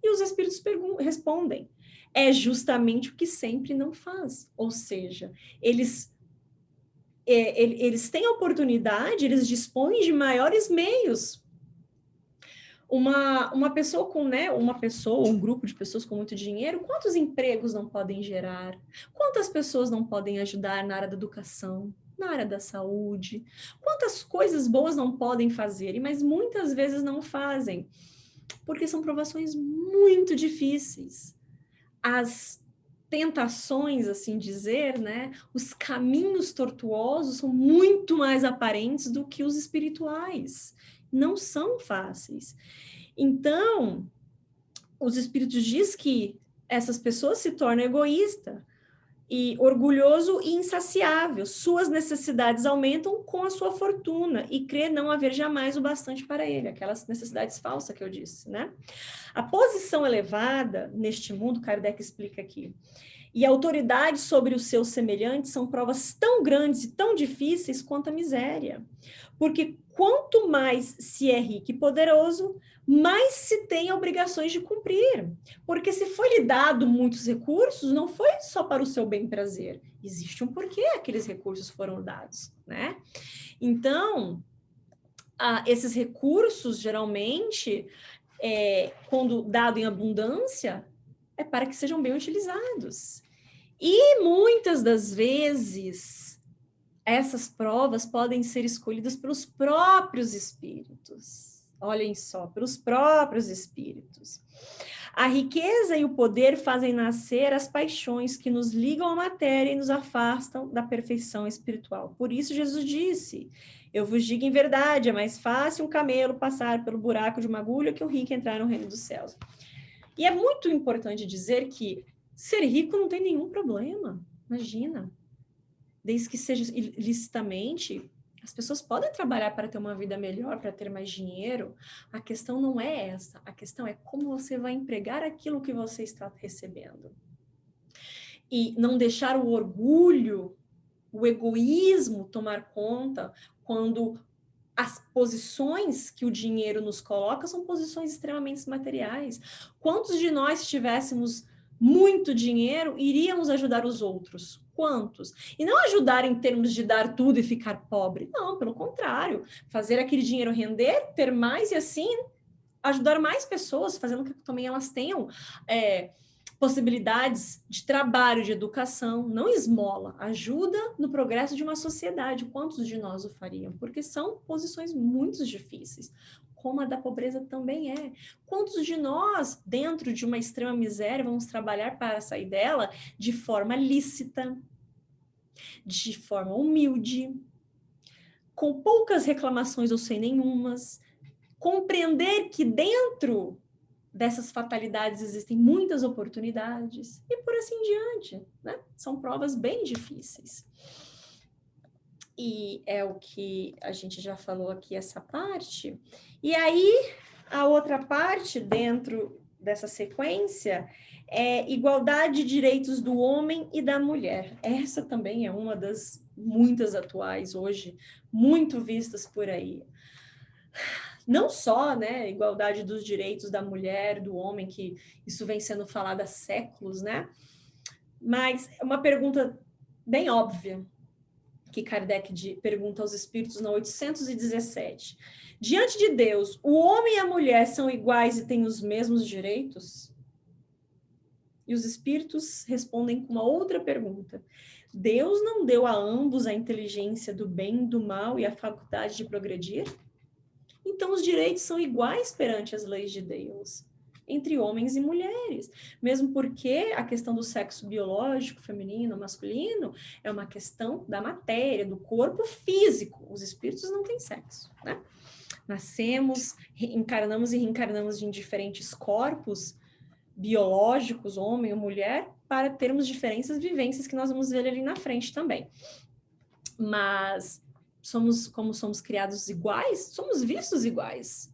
E os espíritos respondem, é justamente o que sempre não faz. Ou seja, eles têm a oportunidade, eles dispõem de maiores meios. Uma pessoa com, né, um grupo de pessoas com muito dinheiro, quantos empregos não podem gerar? Quantas pessoas não podem ajudar na área da educação, na área da saúde? Quantas coisas boas não podem fazer, mas muitas vezes não fazem, porque são provações muito difíceis. As tentações, assim dizer, né, os caminhos tortuosos são muito mais aparentes do que os espirituais. Não são fáceis. Então, os espíritos dizem que essas pessoas se tornam egoístas e orgulhoso e insaciável. Suas necessidades aumentam com a sua fortuna e crê não haver jamais o bastante para ele. Aquelas necessidades falsas que eu disse, né? A posição elevada neste mundo, Kardec explica aqui, e a autoridade sobre os seus semelhantes são provas tão grandes e tão difíceis quanto a miséria. Porque quanto mais se é rico e poderoso, mais se tem obrigações de cumprir. Porque se foi lhe dado muitos recursos, não foi só para o seu bem-prazer. Existe um porquê aqueles recursos foram dados, né? Então, esses recursos, geralmente, quando dado em abundância, é para que sejam bem utilizados. E muitas das vezes, essas provas podem ser escolhidas pelos próprios espíritos. Olhem só, pelos próprios espíritos. A riqueza e o poder fazem nascer as paixões que nos ligam à matéria e nos afastam da perfeição espiritual. Por isso Jesus disse, eu vos digo em verdade, é mais fácil um camelo passar pelo buraco de uma agulha que um rico entrar no reino dos céus. E é muito importante dizer que ser rico não tem nenhum problema, imagina. Desde que seja ilicitamente, as pessoas podem trabalhar para ter uma vida melhor, para ter mais dinheiro. A questão não é essa. A questão é como você vai empregar aquilo que você está recebendo. E não deixar o orgulho, o egoísmo tomar conta quando as posições que o dinheiro nos coloca são posições extremamente materiais. Quantos de nós, se tivéssemos muito dinheiro, iríamos ajudar os outros? Quantos? E não ajudar em termos de dar tudo e ficar pobre. Não, pelo contrário. Fazer aquele dinheiro render, ter mais e assim ajudar mais pessoas, fazendo com que também elas tenham possibilidades de trabalho, de educação, não esmola, ajuda no progresso de uma sociedade. Quantos de nós o fariam? Porque são posições muito difíceis, como a da pobreza também é. Quantos de nós, dentro de uma extrema miséria, vamos trabalhar para sair dela de forma lícita, de forma humilde, com poucas reclamações ou sem nenhumas, compreender que dentro dessas fatalidades existem muitas oportunidades e por assim diante, né? São provas bem difíceis. E é o que a gente já falou aqui, essa parte. E aí, a outra parte dentro dessa sequência é igualdade de direitos do homem e da mulher. Essa também é uma das muitas atuais hoje, muito vistas por aí. Não só, né, igualdade dos direitos da mulher, do homem, que isso vem sendo falado há séculos, né? Mas é uma pergunta bem óbvia que Kardec pergunta aos espíritos na 817. Diante de Deus, o homem e a mulher são iguais e têm os mesmos direitos? E os espíritos respondem com uma outra pergunta. Deus não deu a ambos a inteligência do bem e do mal e a faculdade de progredir? Então, os direitos são iguais perante as leis de Deus, entre homens e mulheres, mesmo porque a questão do sexo biológico, feminino, masculino, é uma questão da matéria, do corpo físico. Os espíritos não têm sexo, né? Nascemos, encarnamos e reencarnamos em diferentes corpos biológicos, homem ou mulher, para termos diferentes vivências que nós vamos ver ali na frente também. Mas como somos criados iguais, somos vistos iguais,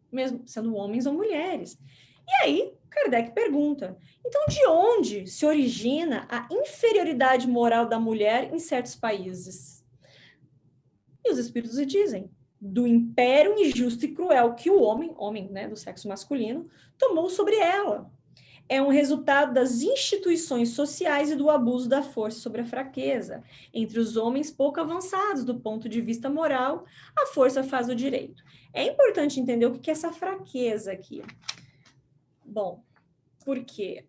mesmo sendo homens ou mulheres. E aí, Kardec pergunta, então de onde se origina a inferioridade moral da mulher em certos países? E os espíritos dizem, do império injusto e cruel que o homem, né, do sexo masculino, tomou sobre ela. É um resultado das instituições sociais e do abuso da força sobre a fraqueza. Entre os homens pouco avançados do ponto de vista moral, a força faz o direito. É importante entender o que é essa fraqueza aqui. Bom, por quê?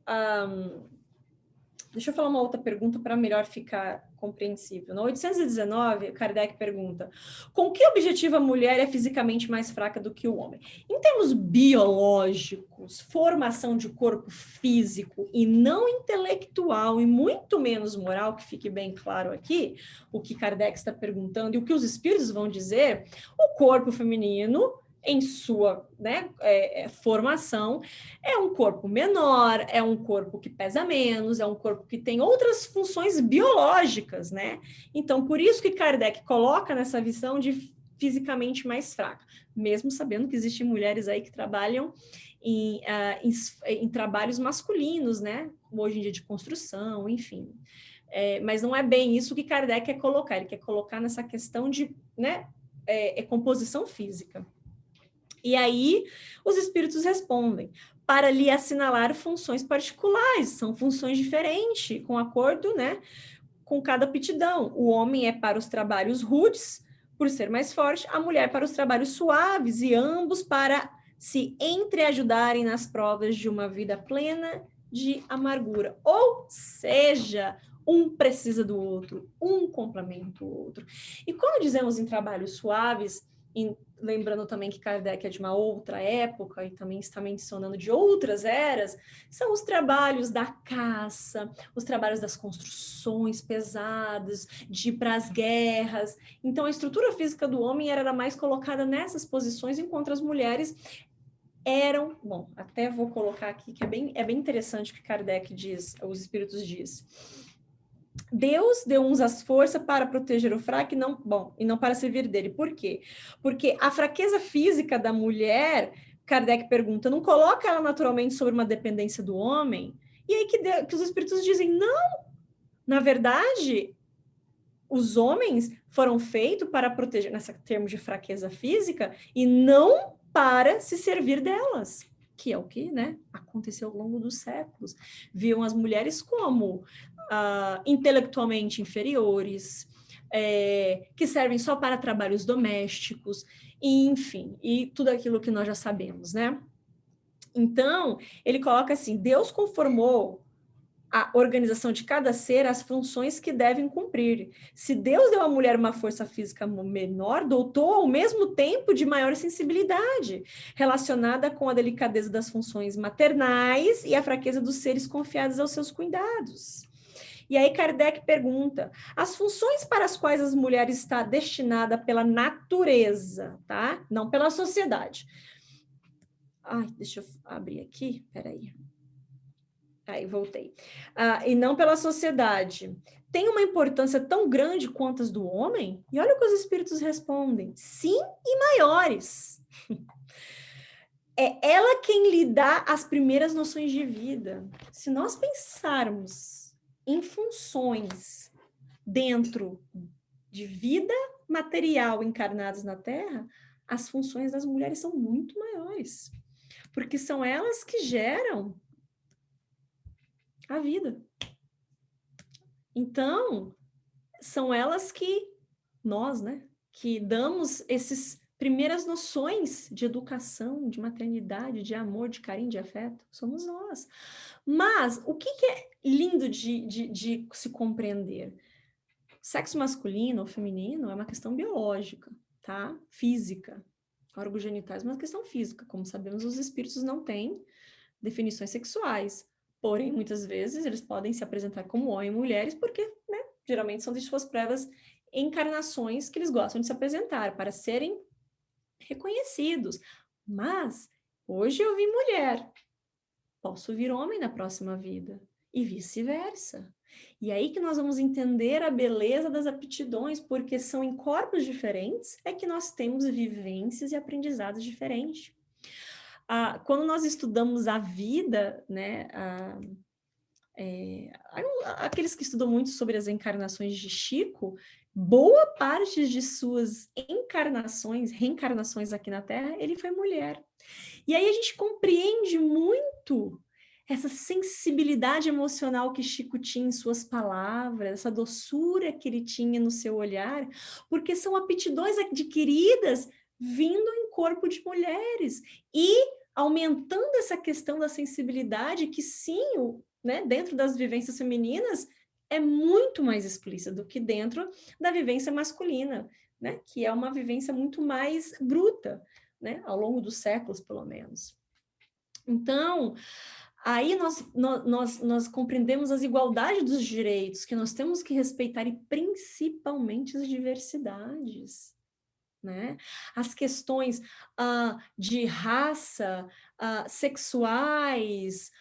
Deixa eu falar uma outra pergunta para melhor ficar compreensível. No 819, Kardec pergunta, com que objetivo a mulher é fisicamente mais fraca do que o homem? Em termos biológicos, formação de corpo físico e não intelectual e muito menos moral, que fique bem claro aqui, o que Kardec está perguntando e o que os espíritos vão dizer, o corpo feminino em sua, né, formação, é um corpo menor, é um corpo que pesa menos, é um corpo que tem outras funções biológicas, né? Então, por isso que Kardec coloca nessa visão de fisicamente mais fraca, mesmo sabendo que existem mulheres aí que trabalham em trabalhos masculinos, né? Hoje em dia de construção, enfim. Mas não é bem isso que Kardec quer colocar, ele quer colocar nessa questão de, né, composição física. E aí, os espíritos respondem, para lhe assinalar funções particulares, são funções diferentes, com acordo, né, com cada aptidão. O homem é para os trabalhos rudes, por ser mais forte, a mulher para os trabalhos suaves, e ambos para se entreajudarem nas provas de uma vida plena de amargura. Ou seja, um precisa do outro, um complementa o outro. E quando dizemos em trabalhos suaves, lembrando também que Kardec é de uma outra época e também está mencionando de outras eras, são os trabalhos da caça, os trabalhos das construções pesadas, de ir para as guerras. Então, a estrutura física do homem era mais colocada nessas posições, enquanto as mulheres eram... Bom, até vou colocar aqui, que é bem interessante o que Kardec diz, os espíritos diz. Deus deu uns as forças para proteger o fraco e não para servir dele. Por quê? Porque a fraqueza física da mulher, Kardec pergunta, não coloca ela naturalmente sobre uma dependência do homem? E aí que os espíritos dizem, não, na verdade, os homens foram feitos para proteger, nesse termo de fraqueza física, e não para se servir delas, que é o que, né, aconteceu ao longo dos séculos. Viam as mulheres como intelectualmente inferiores, que servem só para trabalhos domésticos, e, enfim, e tudo aquilo que nós já sabemos, né? Então, ele coloca assim, Deus conformou a organização de cada ser às funções que devem cumprir. Se Deus deu à mulher uma força física menor, dotou ao mesmo tempo de maior sensibilidade, relacionada com a delicadeza das funções maternais e a fraqueza dos seres confiados aos seus cuidados. E aí Kardec pergunta, as funções para as quais as mulheres estão destinadas pela natureza, tá? Não pela sociedade. Ai, deixa eu abrir aqui, peraí. Aí, voltei. E não pela sociedade. Tem uma importância tão grande quanto as do homem? E olha o que os espíritos respondem. Sim e maiores. É ela quem lhe dá as primeiras noções de vida. Se nós pensarmos em funções dentro de vida material encarnadas na Terra, as funções das mulheres são muito maiores. Porque são elas que geram a vida. Então, são elas que nós, né, que damos essas primeiras noções de educação, de maternidade, de amor, de carinho, de afeto, somos nós. Mas o que é lindo de se compreender? Sexo masculino ou feminino é uma questão biológica, tá? Física. Órgãos genitais é uma questão física. Como sabemos, os espíritos não têm definições sexuais. Porém, muitas vezes, eles podem se apresentar como homens e mulheres porque, né, geralmente são de suas prévias encarnações que eles gostam de se apresentar para serem reconhecidos. Mas, hoje eu vi mulher, posso vir homem na próxima vida e vice-versa. E aí que nós vamos entender a beleza das aptidões, porque são em corpos diferentes é que nós temos vivências e aprendizados diferentes. Quando nós estudamos a vida, né, aqueles que estudam muito sobre as encarnações de Chico, boa parte de suas encarnações, reencarnações aqui na Terra, ele foi mulher. E aí a gente compreende muito essa sensibilidade emocional que Chico tinha em suas palavras, essa doçura que ele tinha no seu olhar, porque são aptidões adquiridas vindo em corpo de mulheres e aumentando essa questão da sensibilidade que sim, né, dentro das vivências femininas é muito mais explícita do que dentro da vivência masculina, né, que é uma vivência muito mais bruta, né, ao longo dos séculos, pelo menos. Então, aí nós compreendemos as igualdades dos direitos, que nós temos que respeitar, e principalmente as diversidades, né? As questões de raça, sexuais,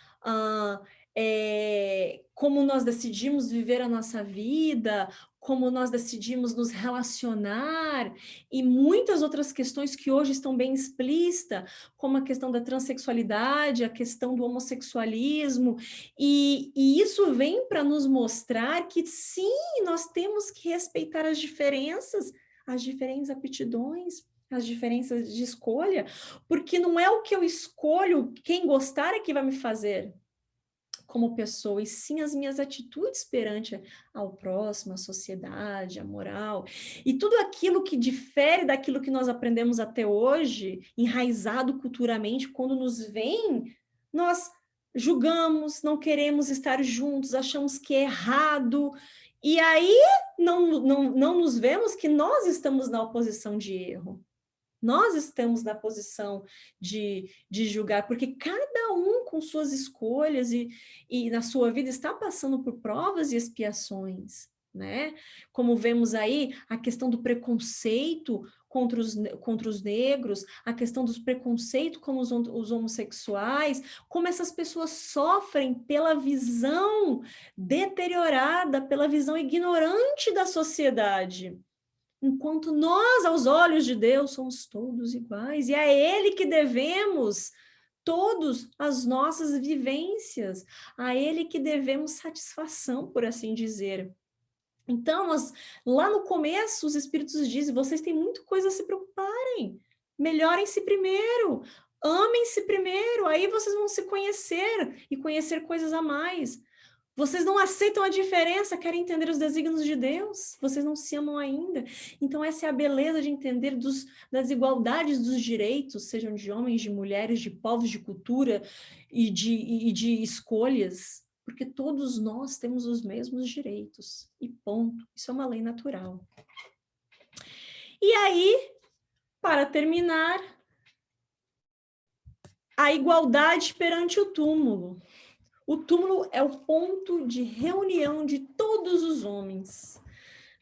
como nós decidimos viver a nossa vida, como nós decidimos nos relacionar, e muitas outras questões que hoje estão bem explícitas, como a questão da transexualidade, a questão do homossexualismo, e isso vem para nos mostrar que sim, nós temos que respeitar as diferenças, as diferentes aptidões, as diferenças de escolha, porque não é o que eu escolho, quem gostar é que vai me fazer como pessoa, e sim as minhas atitudes perante ao próximo, a sociedade, a moral, e tudo aquilo que difere daquilo que nós aprendemos até hoje, enraizado culturalmente, quando nos vem, nós julgamos, não queremos estar juntos, achamos que é errado, e aí não nos vemos que nós estamos na oposição de erro. Nós estamos na posição de julgar, porque cada um com suas escolhas e na sua vida está passando por provas e expiações, né? Como vemos aí, a questão do preconceito contra os negros, a questão dos preconceitos com os homossexuais, como essas pessoas sofrem pela visão deteriorada, pela visão ignorante da sociedade. Enquanto nós, aos olhos de Deus, somos todos iguais, e é a Ele que devemos todas as nossas vivências, a Ele que devemos satisfação, por assim dizer. Então, lá no começo, os Espíritos dizem, vocês têm muita coisa a se preocuparem, melhorem-se primeiro, amem-se primeiro, aí vocês vão se conhecer e conhecer coisas a mais. Vocês não aceitam a diferença, querem entender os desígnios de Deus, vocês não se amam ainda. Então, essa é a beleza de entender das igualdades dos direitos, sejam de homens, de mulheres, de povos, de cultura e de escolhas, porque todos nós temos os mesmos direitos, e ponto. Isso é uma lei natural. E aí, para terminar, a igualdade perante o túmulo. O túmulo é o ponto de reunião de todos os homens.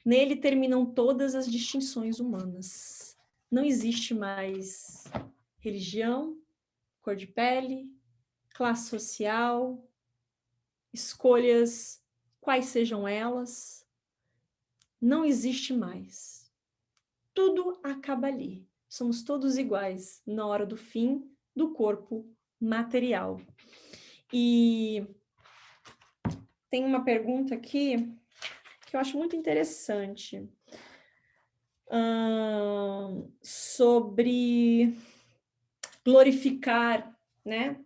Nele terminam todas as distinções humanas. Não existe mais religião, cor de pele, classe social, escolhas, quais sejam elas. Não existe mais. Tudo acaba ali. Somos todos iguais na hora do fim do corpo material. E tem uma pergunta aqui que eu acho muito interessante, sobre glorificar, né?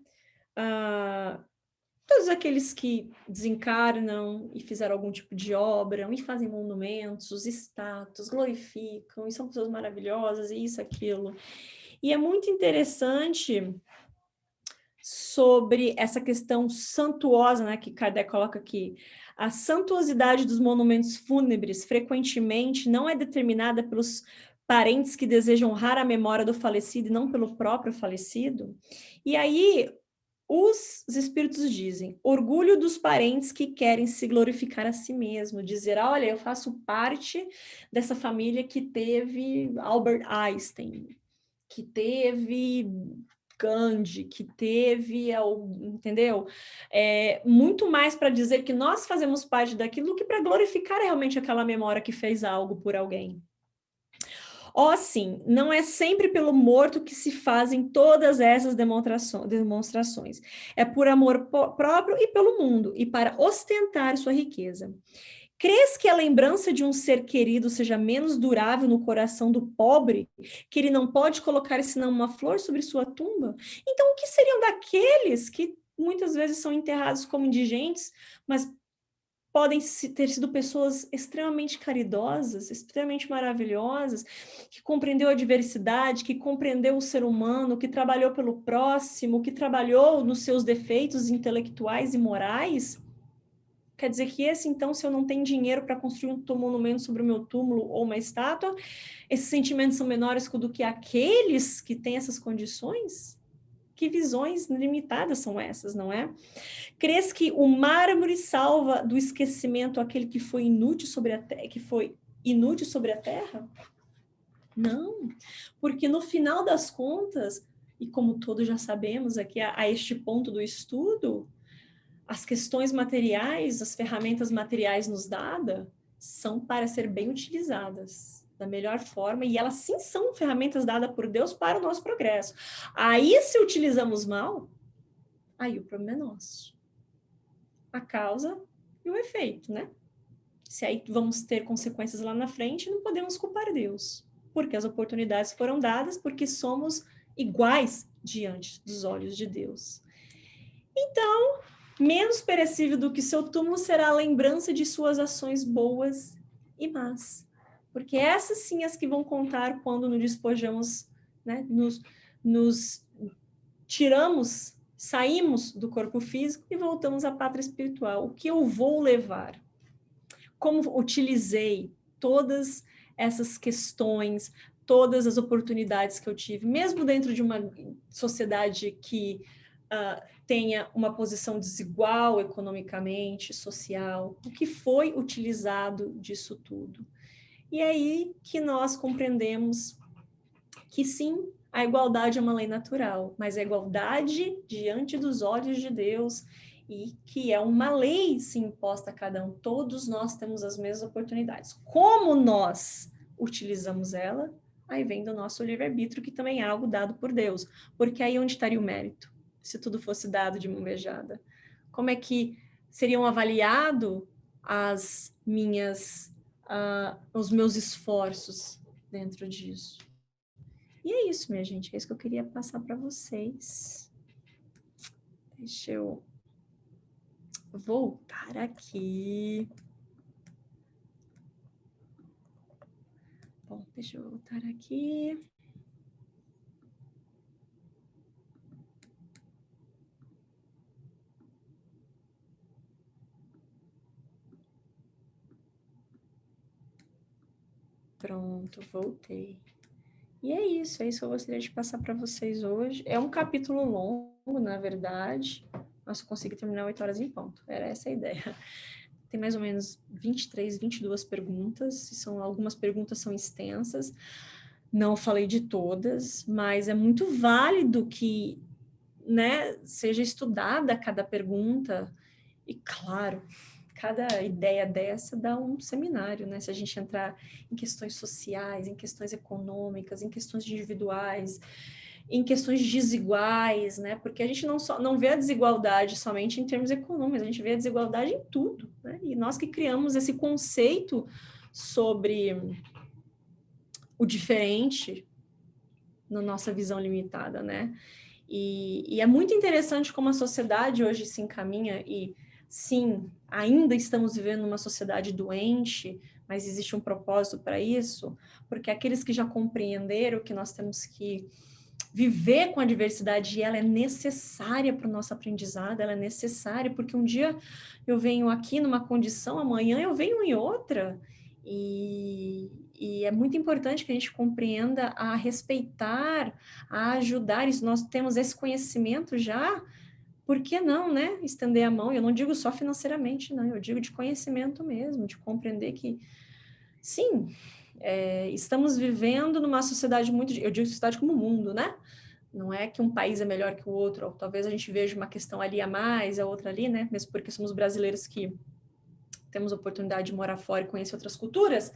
Todos aqueles que desencarnam e fizeram algum tipo de obra, e fazem monumentos, estátuas, glorificam, e são pessoas maravilhosas, e isso, aquilo. E é muito interessante sobre essa questão santuosa, né, que Kardec coloca aqui. A santuosidade dos monumentos fúnebres frequentemente não é determinada pelos parentes que desejam honrar a memória do falecido e não pelo próprio falecido. E aí, os espíritos dizem, orgulho dos parentes que querem se glorificar a si mesmo, dizer, olha, eu faço parte dessa família que teve Albert Einstein, que teve Gandhi, que teve, entendeu? Muito mais para dizer que nós fazemos parte daquilo do que para glorificar realmente aquela memória que fez algo por alguém. Ó, sim, não é sempre pelo morto que se fazem todas essas demonstrações. É por amor próprio e pelo mundo, e para ostentar sua riqueza. Crês que a lembrança de um ser querido seja menos durável no coração do pobre, que ele não pode colocar senão uma flor sobre sua tumba? Então, o que seriam daqueles que muitas vezes são enterrados como indigentes, mas podem ter sido pessoas extremamente caridosas, extremamente maravilhosas, que compreendeu a diversidade, que compreendeu o ser humano, que trabalhou pelo próximo, que trabalhou nos seus defeitos intelectuais e morais? Quer dizer que esse, então, se eu não tenho dinheiro para construir um monumento sobre o meu túmulo ou uma estátua, esses sentimentos são menores do que aqueles que têm essas condições? Que visões limitadas são essas, não é? Crês que o mármore salva do esquecimento aquele que foi inútil sobre a terra? Não, porque no final das contas, e como todos já sabemos aqui a este ponto do estudo, as questões materiais, as ferramentas materiais nos dadas, são para ser bem utilizadas da melhor forma, e elas sim são ferramentas dadas por Deus para o nosso progresso. Aí, se utilizamos mal, aí o problema é nosso. A causa e o efeito, né? Se aí vamos ter consequências lá na frente, não podemos culpar Deus, porque as oportunidades foram dadas, porque somos iguais diante dos olhos de Deus. Então, menos perecível do que seu túmulo será a lembrança de suas ações boas e más, porque essas sim as que vão contar quando nos despojamos, né, nos tiramos, saímos do corpo físico e voltamos à pátria espiritual. O que eu vou levar? Como utilizei todas essas questões, todas as oportunidades que eu tive, mesmo dentro de uma sociedade que tenha uma posição desigual economicamente, social, o que foi utilizado disso tudo. E é aí que nós compreendemos que sim, a igualdade é uma lei natural, mas a igualdade diante dos olhos de Deus, e que é uma lei sim imposta a cada um. Todos nós temos as mesmas oportunidades. Como nós utilizamos ela, aí vem do nosso livre-arbítrio, que também é algo dado por Deus. Porque aí onde estaria o mérito? Se tudo fosse dado de mão beijada. Como é que seriam avaliados os meus esforços dentro disso? E é isso, minha gente. É isso que eu queria passar para vocês. Deixa eu voltar aqui. Bom, deixa eu voltar aqui. Pronto, voltei. E é isso que eu gostaria de passar para vocês hoje. É um capítulo longo, na verdade, Nossa, eu consegui terminar 8 horas em ponto. Era essa a ideia. Tem mais ou menos 23, 22 perguntas. Algumas perguntas são extensas. Não falei de todas, mas é muito válido que, né, seja estudada cada pergunta. E, claro, cada ideia dessa dá um seminário, né? Se a gente entrar em questões sociais, em questões econômicas, em questões individuais, em questões desiguais, né? Porque a gente não vê a desigualdade somente em termos econômicos, a gente vê a desigualdade em tudo, né? E nós que criamos esse conceito sobre o diferente na nossa visão limitada, né? E é muito interessante como a sociedade hoje se encaminha e, sim, ainda estamos vivendo numa sociedade doente, mas existe um propósito para isso, porque aqueles que já compreenderam que nós temos que viver com a diversidade, e ela é necessária para o nosso aprendizado, ela é necessária, porque um dia eu venho aqui numa condição, amanhã eu venho em outra, e é muito importante que a gente compreenda a respeitar, a ajudar, e se nós temos esse conhecimento já, por que não, né? Estender a mão, eu não digo só financeiramente, não, eu digo de conhecimento mesmo, de compreender que, sim, estamos vivendo numa sociedade muito, eu digo sociedade como mundo, né? Não é que um país é melhor que o outro, ou talvez a gente veja uma questão ali a mais, a outra ali, né? Mesmo porque somos brasileiros que temos oportunidade de morar fora e conhecer outras culturas,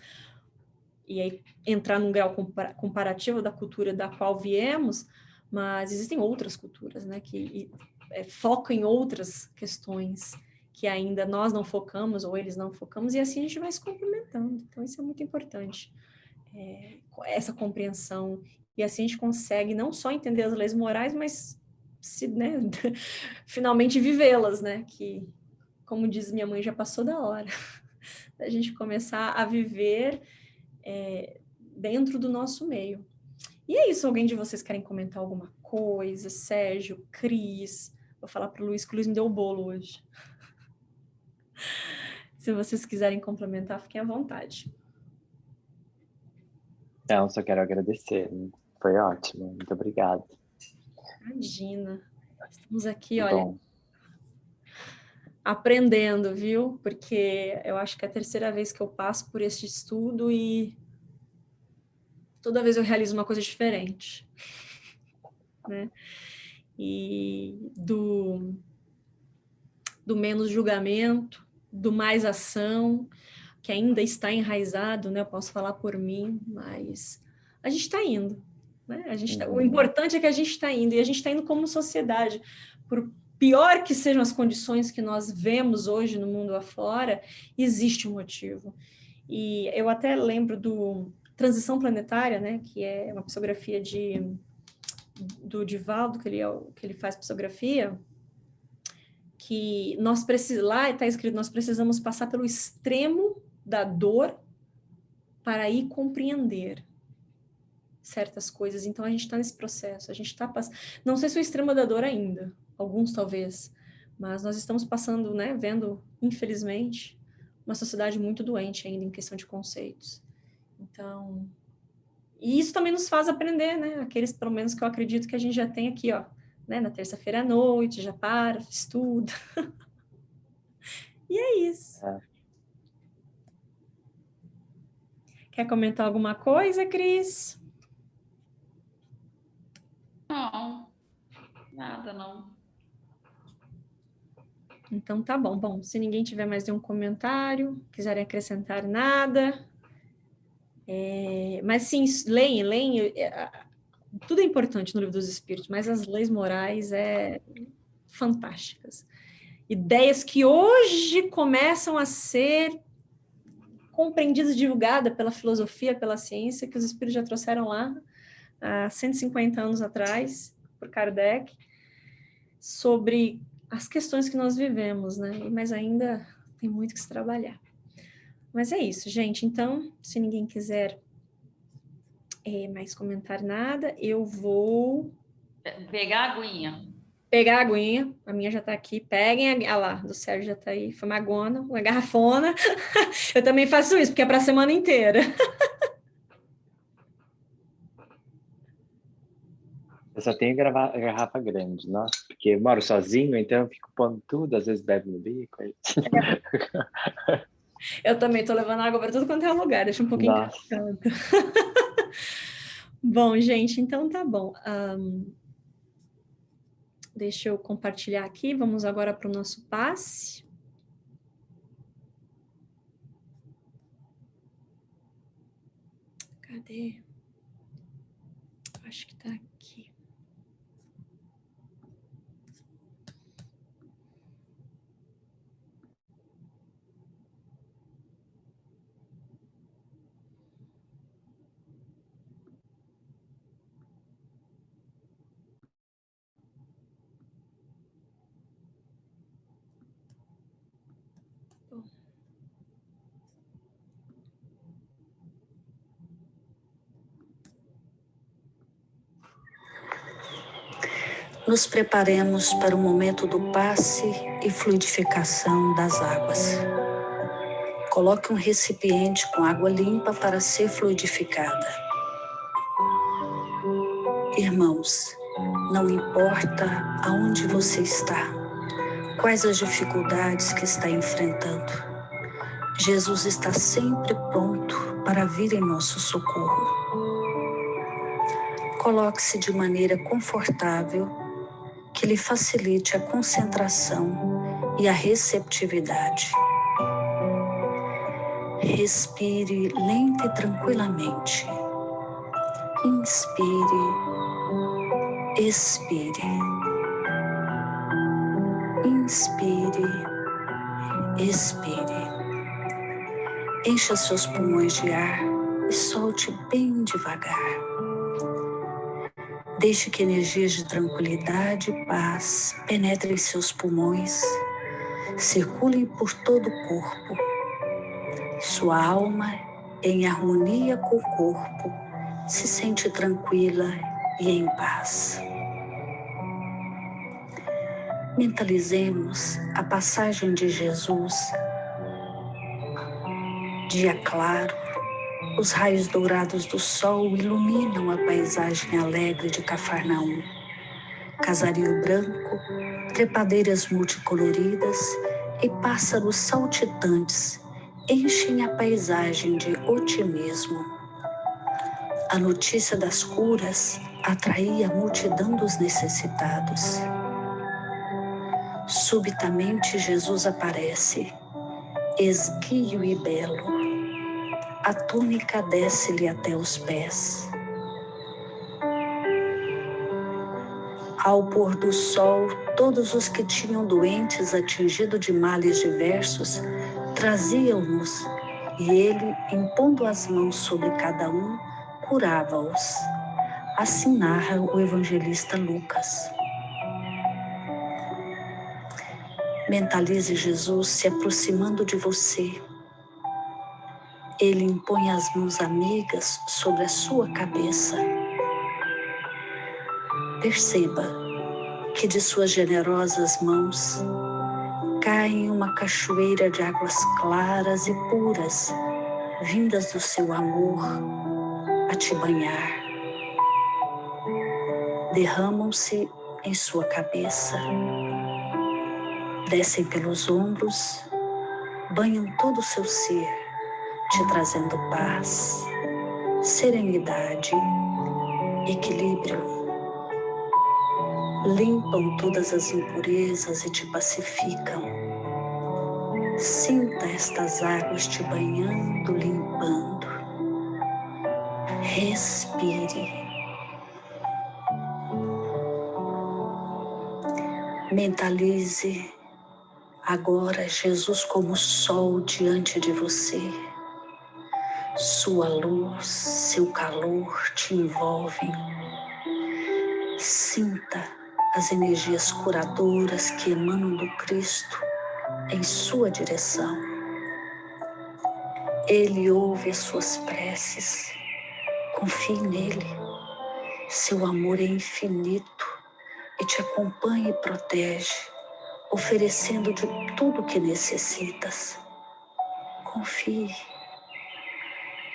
e aí entrar num grau comparativo da cultura da qual viemos, mas existem outras culturas, né? Que focam em outras questões que ainda nós não focamos, ou eles não focamos, e assim a gente vai se complementando. Então, isso é muito importante. Essa compreensão, e assim a gente consegue não só entender as leis morais, mas né, finalmente vivê-las, né? Que, como diz minha mãe, já passou da hora da gente começar a viver dentro do nosso meio. E é isso, alguém de vocês querem comentar alguma coisa? Sérgio, Cris, vou falar para o Luiz que o Luiz me deu o bolo hoje. Se vocês quiserem complementar, fiquem à vontade. Não, só quero agradecer. Foi ótimo. Muito obrigado. Imagina. Estamos aqui, olha, aprendendo, viu? Porque eu acho que é a terceira vez que eu passo por este estudo e toda vez eu realizo uma coisa diferente, né? E do menos julgamento, do mais ação, que ainda está enraizado, né? Eu posso falar por mim, mas a gente está indo, né? O importante é que a gente está indo, e a gente está indo como sociedade. Por pior que sejam as condições que nós vemos hoje no mundo afora, existe um motivo. E eu até lembro do Transição Planetária, né? Que é uma psicografia do Divaldo, que ele faz psicografia, que lá está escrito, nós precisamos passar pelo extremo da dor para ir compreender certas coisas. Então, a gente está nesse processo, a gente está passando... Não sei se o extremo da dor ainda, alguns talvez, mas nós estamos passando, né, vendo, infelizmente, uma sociedade muito doente ainda em questão de conceitos. Então... E isso também nos faz aprender, né? Aqueles, pelo menos, que eu acredito que a gente já tem aqui, ó, né? Na terça-feira à noite, já para, estuda. E é isso. Quer comentar alguma coisa, Cris? Não, nada não. Então tá bom. Bom, se ninguém tiver mais nenhum comentário, quiserem acrescentar nada. Mas sim, leem. Tudo é importante no Livro dos Espíritos, mas as leis morais fantásticas. Ideias que hoje começam a ser compreendidas e divulgadas pela filosofia, pela ciência, que os espíritos já trouxeram lá há 150 anos atrás, por Kardec, sobre as questões que nós vivemos, né? Mas ainda tem muito que se trabalhar. Mas é isso, gente. Então, se ninguém quiser mais comentar nada, eu vou... Pegar a aguinha. Pegar a aguinha. A minha já tá aqui. Peguem a lá, do Sérgio já tá aí. Foi uma agona, uma garrafona. Eu também faço isso, porque é para a semana inteira. Eu só tenho garrafa grande, nossa, porque eu moro sozinho, então eu fico pondo tudo, às vezes bebe no bico. Aí... Eu também tô levando água para tudo quanto é lugar, deixa um pouquinho em cada Nossa, canto. Bom, gente, então tá bom. Deixa eu compartilhar aqui, vamos agora para o nosso passe. Cadê? Acho que tá aqui. Bom. Nos preparemos para o momento do passe e fluidificação das águas. Coloque um recipiente com água limpa para ser fluidificada. Irmãos, não importa aonde você está, quais as dificuldades que está enfrentando, Jesus está sempre pronto para vir em nosso socorro. Coloque-se de maneira confortável que lhe facilite a concentração e a receptividade. Respire lenta e tranquilamente. Inspire, expire. Inspire, expire. Encha seus pulmões de ar e solte bem devagar. Deixe que energias de tranquilidade e paz penetrem seus pulmões, circulem por todo o corpo. Sua alma, em harmonia com o corpo, se sente tranquila e em paz. Mentalizemos a passagem de Jesus. Dia claro, os raios dourados do sol iluminam a paisagem alegre de Cafarnaum. Casario branco, trepadeiras multicoloridas e pássaros saltitantes enchem a paisagem de otimismo. A notícia das curas atraía a multidão dos necessitados. Subitamente Jesus aparece, esguio e belo. A túnica desce-lhe até os pés. Ao pôr do sol, todos os que tinham doentes atingidos de males diversos traziam-nos, e ele, impondo as mãos sobre cada um, curava-os. Assim narra o evangelista Lucas. Mentalize Jesus se aproximando de você. Ele impõe as mãos amigas sobre a sua cabeça. Perceba que de suas generosas mãos caem uma cachoeira de águas claras e puras, vindas do seu amor a te banhar. Derramam-se em sua cabeça, descem pelos ombros, banham todo o seu ser, te trazendo paz, serenidade, equilíbrio. Limpam todas as impurezas e te pacificam. Sinta estas águas te banhando, limpando. Respire. Mentalize agora Jesus como sol diante de você. Sua luz, seu calor te envolvem. Sinta as energias curadoras que emanam do Cristo em sua direção. Ele ouve as suas preces. Confie nele. Seu amor é infinito e te acompanha e protege, oferecendo de tudo o que necessitas. Confie.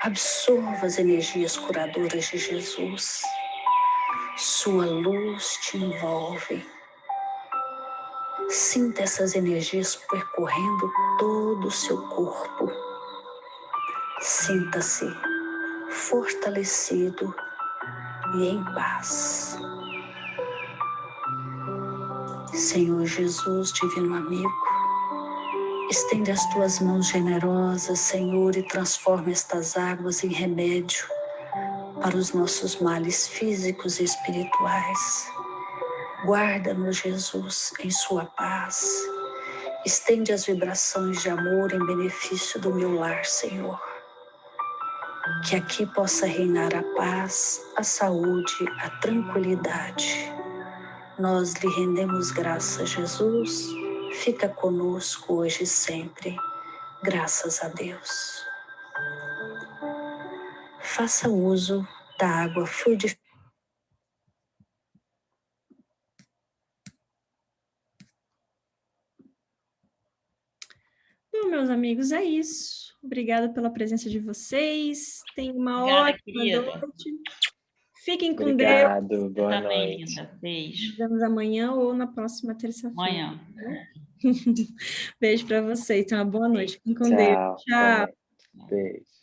Absorva as energias curadoras de Jesus. Sua luz te envolve. Sinta essas energias percorrendo todo o seu corpo. Sinta-se fortalecido e em paz. Senhor Jesus, divino amigo, estende as tuas mãos generosas, Senhor, e transforma estas águas em remédio para os nossos males físicos e espirituais. Guarda-nos, Jesus, em sua paz. Estende as vibrações de amor em benefício do meu lar, Senhor. Que aqui possa reinar a paz, a saúde, a tranquilidade. Nós lhe rendemos graças, Jesus. Fica conosco hoje e sempre. Graças a Deus. Faça uso da água fluidificada. Bom, meus amigos, é isso. Obrigada pela presença de vocês. Tenham uma Obrigada, ótima querida. noite. Fiquem com Obrigado, Deus. boa Tá bem, noite. linda. Beijo. Nos vemos amanhã ou na próxima terça-feira. Amanhã. Beijo para vocês. Tenham uma boa noite. Fiquem com Deus. Tchau, boa Tchau. noite. Beijo.